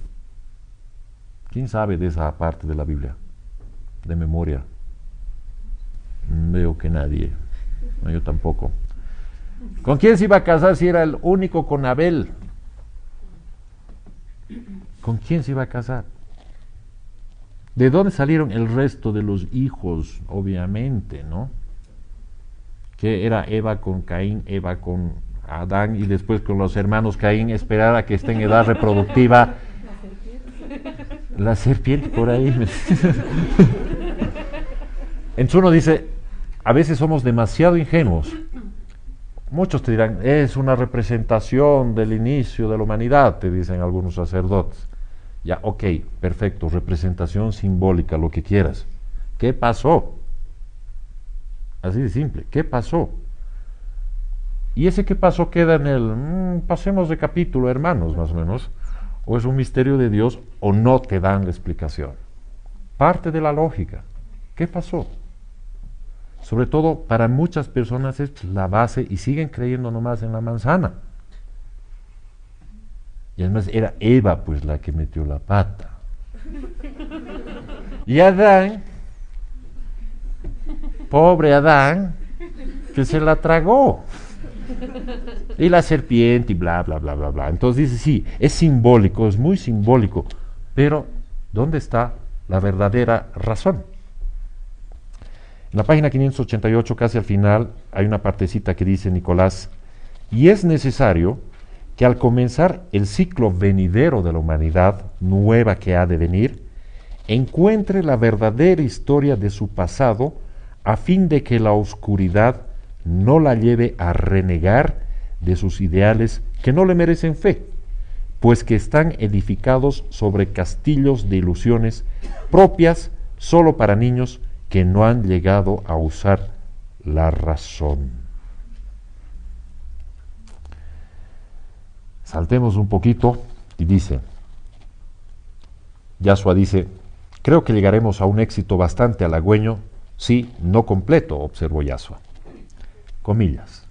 ¿Quién sabe de esa parte de la Biblia? De memoria. Veo que nadie. No, yo tampoco. ¿Con quién se iba a casar si era el único con Abel? ¿Con quién se iba a casar? ¿De dónde salieron el resto de los hijos? Obviamente, ¿no? Que era Eva con Caín, Eva con Adán y después con los hermanos Caín, esperar a que esté en edad reproductiva. La serpiente por ahí. Entonces uno dice, a veces somos demasiado ingenuos. Muchos te dirán, es una representación del inicio de la humanidad, te dicen algunos sacerdotes. Ya, ok, perfecto, representación simbólica, lo que quieras. ¿Qué pasó? Así de simple, ¿qué pasó? Y ese qué pasó queda en el, pasemos de capítulo, hermanos, más o menos. O es un misterio de Dios o no te dan la explicación. Parte de la lógica. ¿Qué pasó? Sobre todo para muchas personas es la base y siguen creyendo nomás en la manzana. Y además era Eva pues la que metió la pata. Y Adán, pobre Adán, que se la tragó. Y la serpiente y bla, bla, bla, bla, bla. Entonces dice, sí, es simbólico, es muy simbólico, pero ¿dónde está la verdadera razón? En la página 588, casi al final, hay una partecita que dice Nicolás, y es necesario que al comenzar el ciclo venidero de la humanidad nueva que ha de venir, encuentre la verdadera historia de su pasado a fin de que la oscuridad no la lleve a renegar de sus ideales que no le merecen fe, pues que están edificados sobre castillos de ilusiones propias solo para niños que no han llegado a usar la razón. Saltemos un poquito y dice, Yasua dice, creo que llegaremos a un éxito bastante halagüeño, sí, no completo, observó Yasua. Comillas.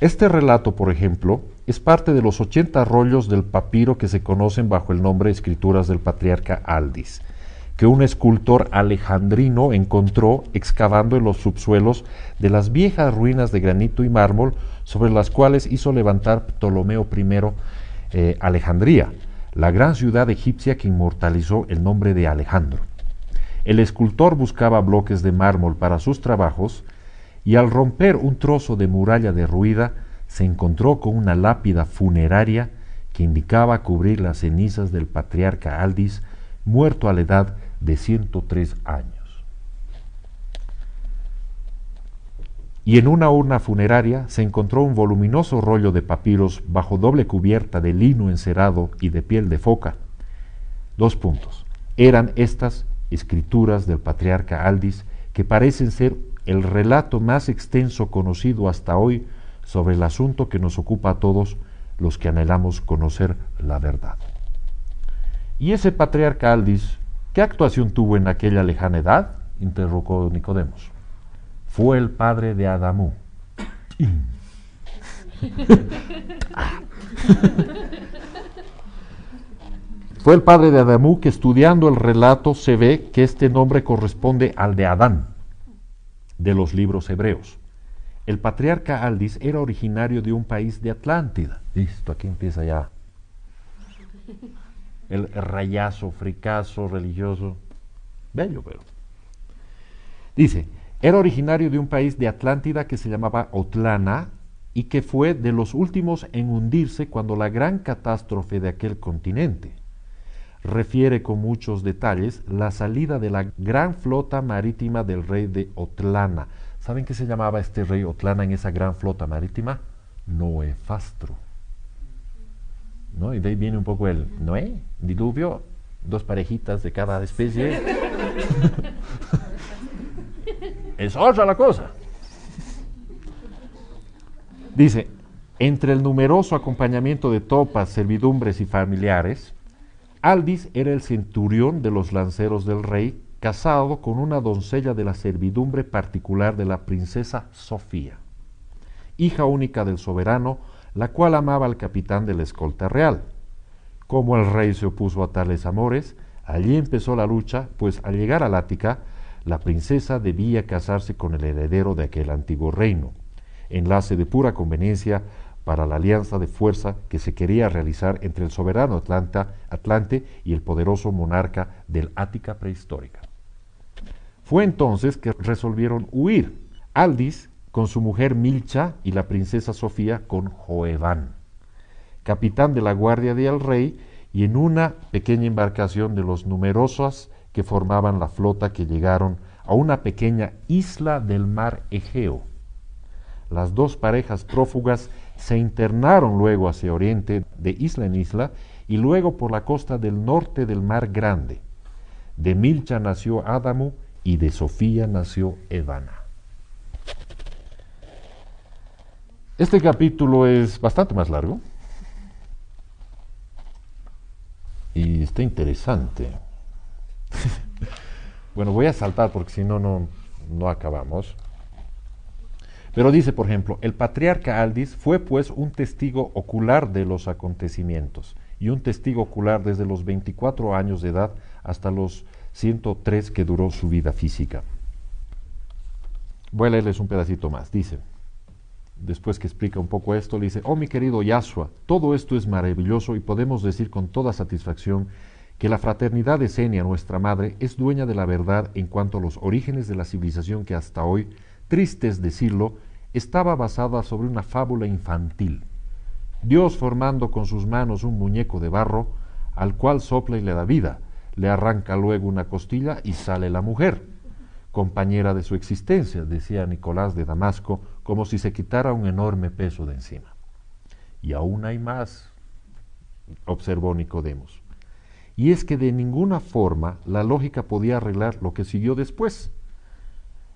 Este relato, por ejemplo, es parte de los 80 rollos del papiro que se conocen bajo el nombre de Escrituras del Patriarca Aldis, que un escultor alejandrino encontró excavando en los subsuelos de las viejas ruinas de granito y mármol sobre las cuales hizo levantar Ptolomeo I Alejandría, la gran ciudad egipcia que inmortalizó el nombre de Alejandro. El escultor buscaba bloques de mármol para sus trabajos y al romper un trozo de muralla derruida se encontró con una lápida funeraria que indicaba cubrir las cenizas del patriarca Aldis, muerto a la edad de 103 años. Y en una urna funeraria se encontró un voluminoso rollo de papiros bajo doble cubierta de lino encerado y de piel de foca. 2 puntos. Eran estas escrituras del patriarca Aldis que parecen ser el relato más extenso conocido hasta hoy sobre el asunto que nos ocupa a todos los que anhelamos conocer la verdad. ¿Y ese patriarca Aldis, qué actuación tuvo en aquella lejana edad?, interrogó Nicodemos. Fue el padre de Adamú. Fue el padre de Adamú que, estudiando el relato, se ve que este nombre corresponde al de Adán, de los libros hebreos. El patriarca Aldis era originario de un país de Atlántida. Listo, aquí empieza ya el rayazo, fricazo religioso. Bello, pero. Dice, era originario de un país de Atlántida que se llamaba Otlana y que fue de los últimos en hundirse cuando la gran catástrofe de aquel continente. Refiere con muchos detalles la salida de la gran flota marítima del rey de Otlana. ¿Saben qué se llamaba este rey Otlana en esa gran flota marítima? Noefastro, ¿no? Y de ahí viene un poco el Noé, diluvio, dos parejitas de cada especie. Es otra la cosa. Dice, entre el numeroso acompañamiento de tropas, servidumbres y familiares, Aldis era el centurión de los lanceros del rey, casado con una doncella de la servidumbre particular de la princesa Sofía, hija única del soberano, la cual amaba al capitán de la escolta real. Como el rey se opuso a tales amores, allí empezó la lucha, pues al llegar al Ática, la princesa debía casarse con el heredero de aquel antiguo reino, enlace de pura conveniencia para la alianza de fuerza que se quería realizar entre el soberano Atlante y el poderoso monarca del Ática prehistórica. Fue entonces que resolvieron huir, Aldis con su mujer Milcha y la princesa Sofía con Joeván, capitán de la guardia del rey, y en una pequeña embarcación de los numerosos que formaban la flota que llegaron a una pequeña isla del mar Egeo. Las dos parejas prófugas se internaron luego hacia oriente de isla en isla y luego por la costa del norte del mar Grande. De Milcha nació Ádamu y de Sofía nació Evana. Este capítulo es bastante más largo y está interesante. Bueno, voy a saltar porque si no, no acabamos. Pero dice, por ejemplo, el patriarca Aldis fue pues un testigo ocular de los acontecimientos y un testigo ocular desde los 24 años de edad hasta los 103 que duró su vida física. Voy a leerles un pedacito más. Dice, después que explica un poco esto, le dice, oh mi querido Yasua, todo esto es maravilloso y podemos decir con toda satisfacción que la fraternidad de Senia, nuestra madre, es dueña de la verdad en cuanto a los orígenes de la civilización que hasta hoy, triste es decirlo, estaba basada sobre una fábula infantil. Dios formando con sus manos un muñeco de barro, al cual sopla y le da vida, le arranca luego una costilla y sale la mujer, compañera de su existencia, decía Nicolás de Damasco, como si se quitara un enorme peso de encima. Y aún hay más, observó Nicodemos. Y es que de ninguna forma la lógica podía arreglar lo que siguió después.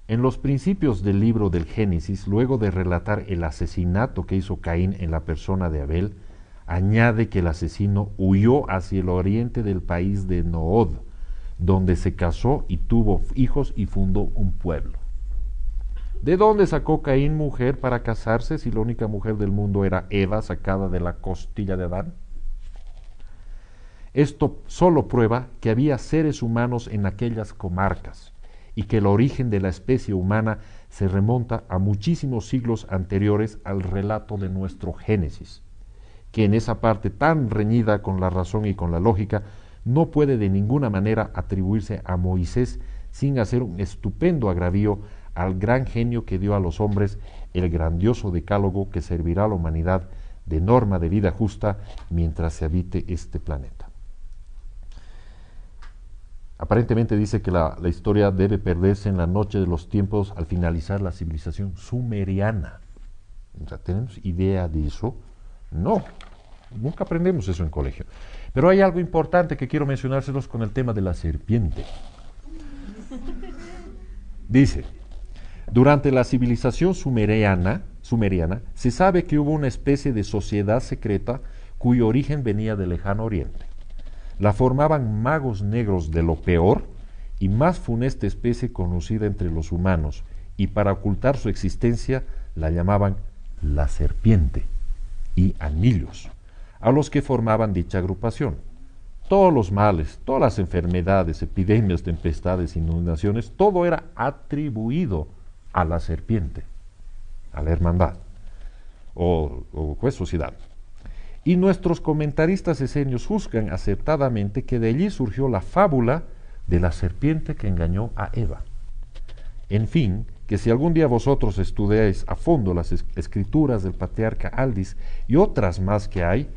En los principios del libro del Génesis, luego de relatar el asesinato que hizo Caín en la persona de Abel, añade que el asesino huyó hacia el oriente del país de Nood, donde se casó y tuvo hijos y fundó un pueblo. ¿De dónde sacó Caín mujer para casarse si la única mujer del mundo era Eva sacada de la costilla de Adán? Esto solo prueba que había seres humanos en aquellas comarcas y que el origen de la especie humana se remonta a muchísimos siglos anteriores al relato de nuestro Génesis, que en esa parte tan reñida con la razón y con la lógica no puede de ninguna manera atribuirse a Moisés sin hacer un estupendo agravio al gran genio que dio a los hombres el grandioso decálogo que servirá a la humanidad de norma de vida justa mientras se habite este planeta. Aparentemente dice que la historia debe perderse en la noche de los tiempos al finalizar la civilización sumeriana. O sea, ¿tenemos idea de eso? No, nunca aprendemos eso en colegio. Pero hay algo importante que quiero mencionárselos con el tema de la serpiente. Dice, durante la civilización sumeriana se sabe que hubo una especie de sociedad secreta cuyo origen venía del lejano oriente. La formaban magos negros de lo peor y más funesta especie conocida entre los humanos, y para ocultar su existencia la llamaban la serpiente y anillos, a los que formaban dicha agrupación. Todos los males, todas las enfermedades, epidemias, tempestades, inundaciones, todo era atribuido a la serpiente, a la hermandad o pues sociedad. Y nuestros comentaristas esenios juzgan acertadamente que de allí surgió la fábula de la serpiente que engañó a Eva. En fin, que si algún día vosotros estudiáis a fondo las escrituras del patriarca Aldis y otras más que hay,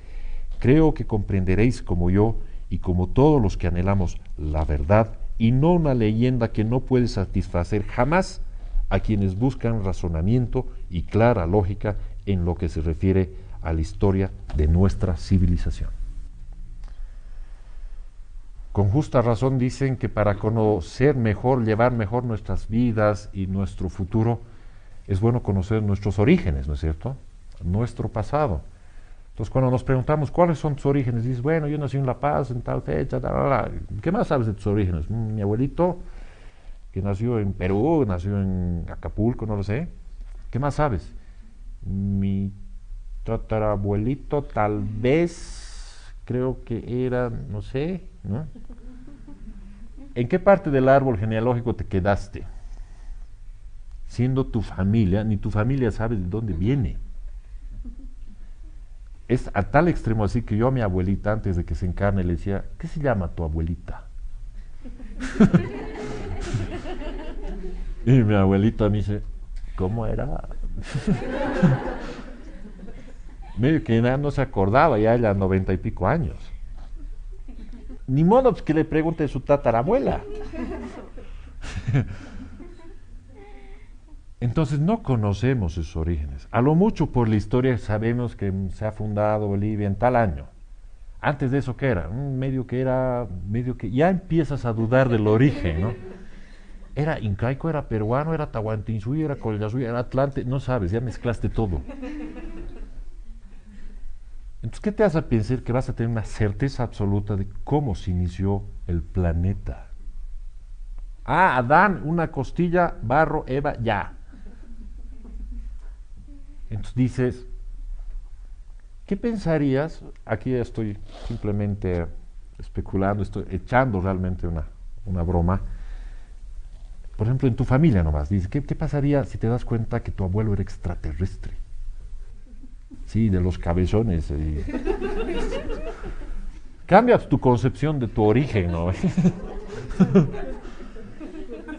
creo que comprenderéis como yo y como todos los que anhelamos la verdad y no una leyenda que no puede satisfacer jamás a quienes buscan razonamiento y clara lógica en lo que se refiere a la historia de nuestra civilización. Con justa razón dicen que para conocer mejor, llevar mejor nuestras vidas y nuestro futuro, es bueno conocer nuestros orígenes, ¿no es cierto? Nuestro pasado. Entonces, cuando nos preguntamos cuáles son tus orígenes, dices, bueno, yo nací en La Paz, en tal fecha, ¿qué más sabes de tus orígenes? Mi abuelito, que nació en Perú, nació en Acapulco, no lo sé. ¿Qué más sabes? Mi tatarabuelito tal vez, creo que era, no sé, ¿no? ¿En qué parte del árbol genealógico te quedaste? Siendo tu familia, ni tu familia sabe de dónde viene. Es a tal extremo así que yo a mi abuelita, antes de que se encarne, le decía, ¿qué se llama tu abuelita? Y mi abuelita me dice, ¿cómo era? Medio que nada no se acordaba, ya ella 90 y pico años. Ni modo pues, que le pregunte a su tatarabuela. Entonces no conocemos sus orígenes. A lo mucho por la historia sabemos que se ha fundado Bolivia en tal año. Antes de eso, ¿qué era? Medio que ya empiezas a dudar del origen, ¿no? Era incaico, era peruano, era tahuantinsuyo, era collasuyo, era atlante, no sabes, ya mezclaste todo. Entonces, ¿qué te hace pensar que vas a tener una certeza absoluta de cómo se inició el planeta? Ah, Adán, una costilla, barro, Eva, ya. Entonces dices, ¿qué pensarías? Aquí estoy simplemente especulando, estoy echando realmente una broma. Por ejemplo, en tu familia nomás, dices, ¿qué pasaría si te das cuenta que tu abuelo era extraterrestre? Sí, de los cabezones. Cambias tu concepción de tu origen, ¿no?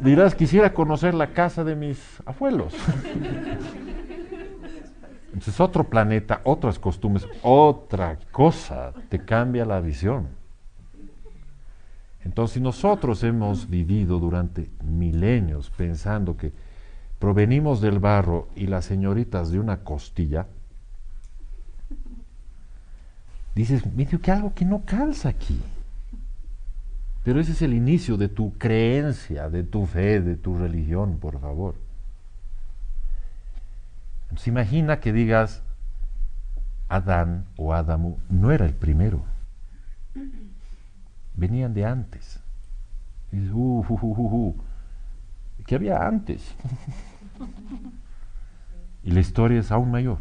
Dirás, quisiera conocer la casa de mis abuelos. Entonces, otro planeta, otras costumbres, otra cosa, te cambia la visión. Entonces, si nosotros hemos vivido durante milenios pensando que provenimos del barro y las señoritas de una costilla, dices, medio que algo que no calza aquí. Pero ese es el inicio de tu creencia, de tu fe, de tu religión, por favor. Entonces imagina que digas, Adán o Ádamu no era el primero. Venían de antes. Y dices, ¿qué había antes? Y la historia es aún mayor.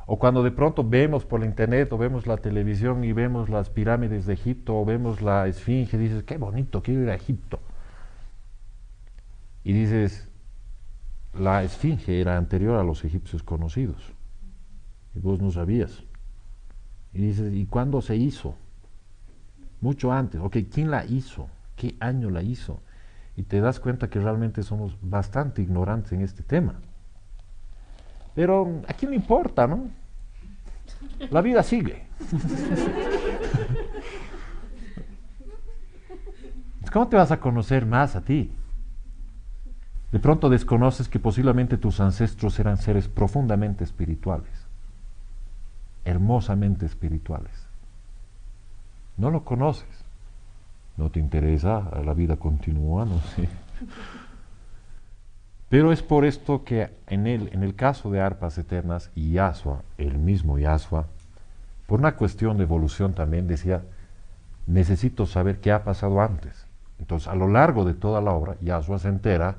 O cuando de pronto vemos por la internet o vemos la televisión y vemos las pirámides de Egipto o vemos la esfinge, dices, qué bonito, quiero ir a Egipto. Y dices, la esfinge era anterior a los egipcios conocidos. Y vos no sabías. Y dices, ¿y cuándo se hizo? Mucho antes. Ok, ¿quién la hizo? ¿Qué año la hizo? Y te das cuenta que realmente somos bastante ignorantes en este tema. Pero ¿a quién le importa, no? La vida sigue. ¿Cómo te vas a conocer más a ti? De pronto desconoces que posiblemente tus ancestros eran seres profundamente espirituales, hermosamente espirituales. No lo conoces. No te interesa, la vida continúa, no sé. Pero es por esto que en el caso de Arpas Eternas, Yahshua, el mismo Yahshua, por una cuestión de evolución también decía, necesito saber qué ha pasado antes. Entonces, a lo largo de toda la obra, Yahshua se entera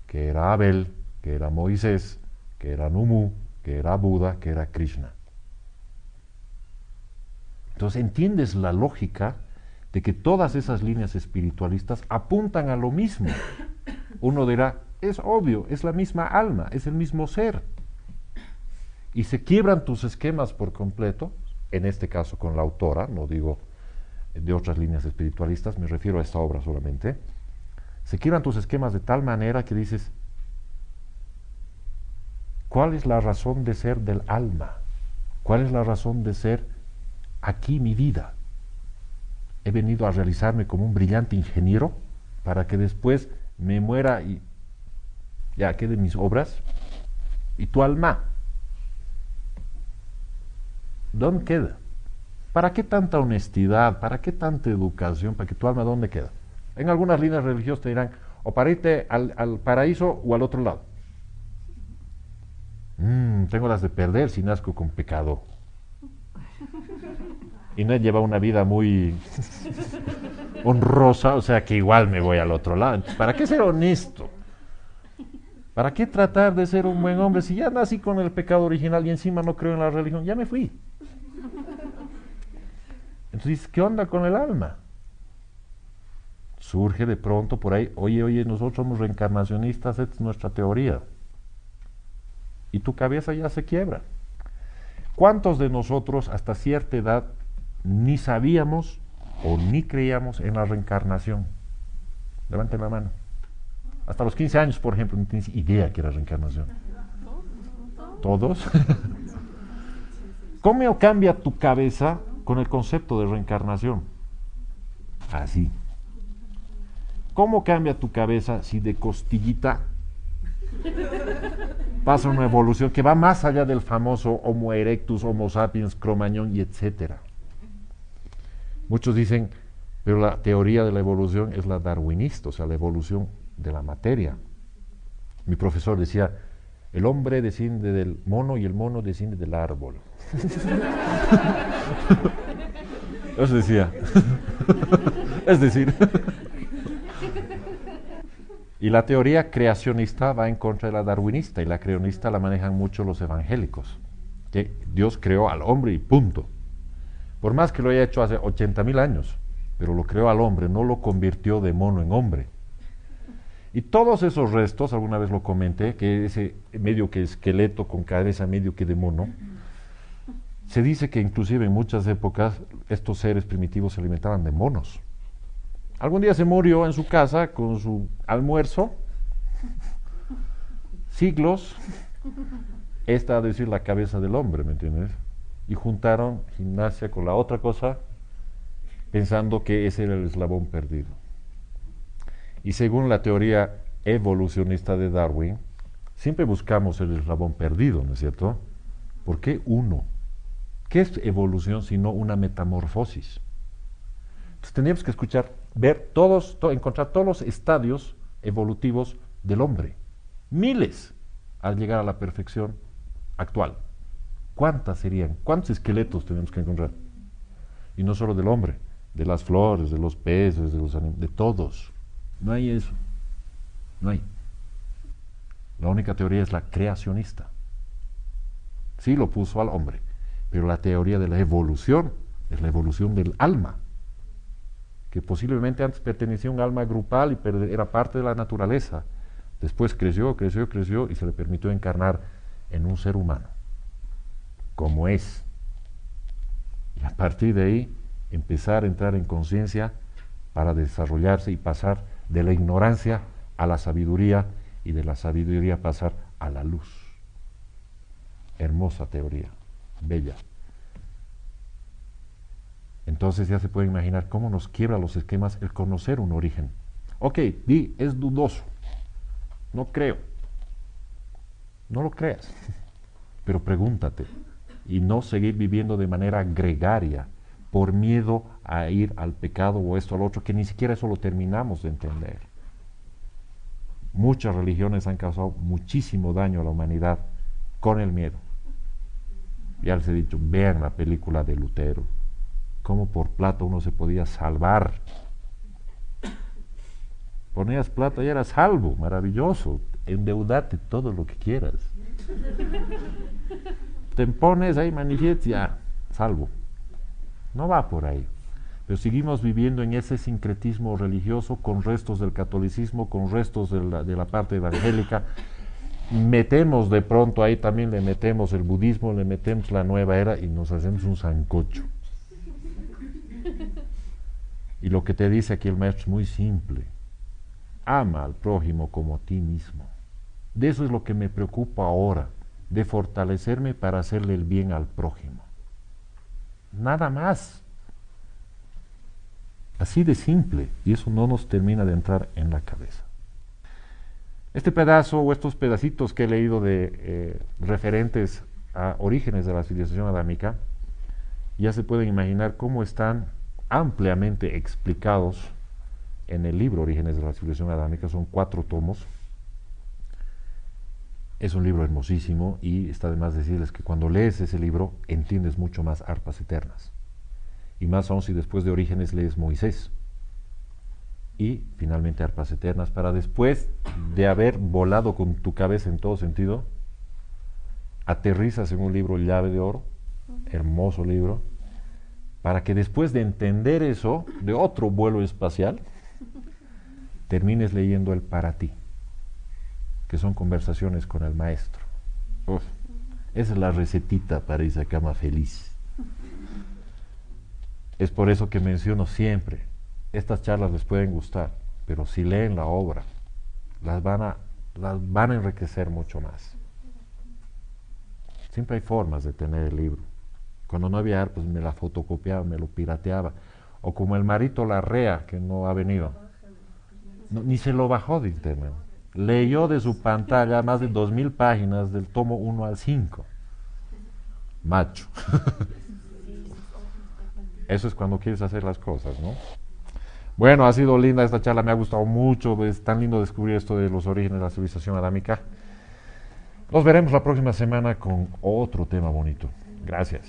que era Abel, que era Moisés, que era Numu, que era Buda, que era Krishna. Entonces, entiendes la lógica de que todas esas líneas espiritualistas apuntan a lo mismo. Uno dirá, es obvio, es la misma alma, es el mismo ser. Y se quiebran tus esquemas por completo, en este caso con la autora, no digo de otras líneas espiritualistas, me refiero a esta obra solamente. Se quiebran tus esquemas de tal manera que dices, ¿cuál es la razón de ser del alma? ¿Cuál es la razón de ser aquí mi vida? He venido a realizarme como un brillante ingeniero para que después me muera y ya queden mis obras. ¿Y tu alma? ¿Dónde queda? ¿Para qué tanta honestidad? ¿Para qué tanta educación? ¿Para que tu alma dónde queda? En algunas líneas religiosas te dirán, o para irte al paraíso o al otro lado. Tengo las de perder si nazco con pecado. Y no he llevado una vida muy honrosa, o sea que igual me voy al otro lado. Entonces, ¿para qué ser honesto? ¿Para qué tratar de ser un buen hombre si ya nací con el pecado original y encima no creo en la religión? Ya me fui. Entonces, ¿qué onda con el alma? Surge de pronto por ahí, oye, nosotros somos reencarnacionistas, esta es nuestra teoría. Y tu cabeza ya se quiebra. ¿Cuántos de nosotros hasta cierta edad ni sabíamos o ni creíamos en la reencarnación? Levanten la mano. Hasta los 15 años, por ejemplo, no tienes idea que era reencarnación. ¿Todos? ¿Cómo cambia tu cabeza con el concepto de reencarnación? Así. ¿Cómo cambia tu cabeza si de costillita pasa una evolución que va más allá del famoso Homo erectus, Homo sapiens, Cromañón y etcétera? Muchos dicen, pero la teoría de la evolución es la darwinista, o sea, la evolución de la materia. Mi profesor decía, el hombre desciende del mono y el mono desciende del árbol. Eso decía. Es decir, y la teoría creacionista va en contra de la darwinista, y la creacionista la manejan mucho los evangélicos, que Dios creó al hombre y punto. Por más que lo haya hecho hace 80,000 años, pero lo creó al hombre, no lo convirtió de mono en hombre. Y todos esos restos, alguna vez lo comenté, que ese medio que esqueleto con cabeza medio que de mono, se dice que inclusive en muchas épocas estos seres primitivos se alimentaban de monos. Algún día se murió en su casa con su almuerzo, siglos, esta a decir la cabeza del hombre, ¿me entiendes? Y juntaron gimnasia con la otra cosa, pensando que ese era el eslabón perdido. Y según la teoría evolucionista de Darwin, siempre buscamos el eslabón perdido, ¿no es cierto? ¿Por qué uno? ¿Qué es evolución sino una metamorfosis? Entonces teníamos que encontrar todos los estadios evolutivos del hombre. Miles al llegar a la perfección actual. ¿Cuántas serían? ¿Cuántos esqueletos tenemos que encontrar? Y no solo del hombre, de las flores, de los peces, de los animales, de todos. No hay eso. No hay. La única teoría es la creacionista. Sí lo puso al hombre, pero la teoría de la evolución es la evolución del alma, que posiblemente antes pertenecía a un alma grupal y era parte de la naturaleza. Después creció y se le permitió encarnar en un ser humano, como es. Y a partir de ahí empezar a entrar en conciencia para desarrollarse y pasar de la ignorancia a la sabiduría y de la sabiduría pasar a la luz. Hermosa teoría, bella. Entonces ya se puede imaginar cómo nos quiebra los esquemas el conocer un origen. Ok, es dudoso, no creo, no lo creas, pero pregúntate y no seguir viviendo de manera gregaria por miedo a ir al pecado o esto o lo otro, que ni siquiera eso lo terminamos de entender. Muchas religiones han causado muchísimo daño a la humanidad con el miedo. Ya les he dicho, vean la película de Lutero, cómo por plata uno se podía salvar. Ponías plata y eras salvo, maravilloso, endeudate todo lo que quieras. Te pones ahí, manifiestas, ya, salvo. No va por ahí. Pero seguimos viviendo en ese sincretismo religioso con restos del catolicismo, con restos de la parte evangélica. Metemos de pronto ahí también, le metemos el budismo, le metemos la nueva era y nos hacemos un sancocho. Y lo que te dice aquí el maestro es muy simple. Ama al prójimo como a ti mismo. De eso es lo que me preocupa ahora, de fortalecerme para hacerle el bien al prójimo. Nada más. Así de simple, y eso no nos termina de entrar en la cabeza. Este pedazo o estos pedacitos que he leído de referentes a orígenes de la civilización adámica Ya se pueden imaginar cómo están ampliamente explicados en el libro Orígenes de la Civilización Adámica. Son 4 tomos. Es un libro hermosísimo y está de más decirles que cuando lees ese libro entiendes mucho más Arpas Eternas. Y más aún si después de Orígenes lees Moisés. Y finalmente Arpas Eternas, para después de haber volado con tu cabeza en todo sentido, aterrizas en un libro Llave de Oro, hermoso libro, para que después de entender eso, de otro vuelo espacial, termines leyendo el Para Ti, que son conversaciones con el maestro. Uf, esa es la recetita para esa cama feliz. Es por eso que menciono siempre, estas charlas les pueden gustar, pero si leen la obra, las van a enriquecer mucho más. Siempre hay formas de tener el libro. Cuando no había pues me la fotocopiaba, me lo pirateaba. O como el Marito Larrea, que no ha venido. No, ni se lo bajó de internet. Leyó de su pantalla más de 2000 páginas del tomo 1 al 5. Macho. Eso es cuando quieres hacer las cosas, ¿no? Bueno, ha sido linda esta charla, me ha gustado mucho. Es tan lindo descubrir esto de los orígenes de la civilización adámica. Nos veremos la próxima semana con otro tema bonito. Gracias.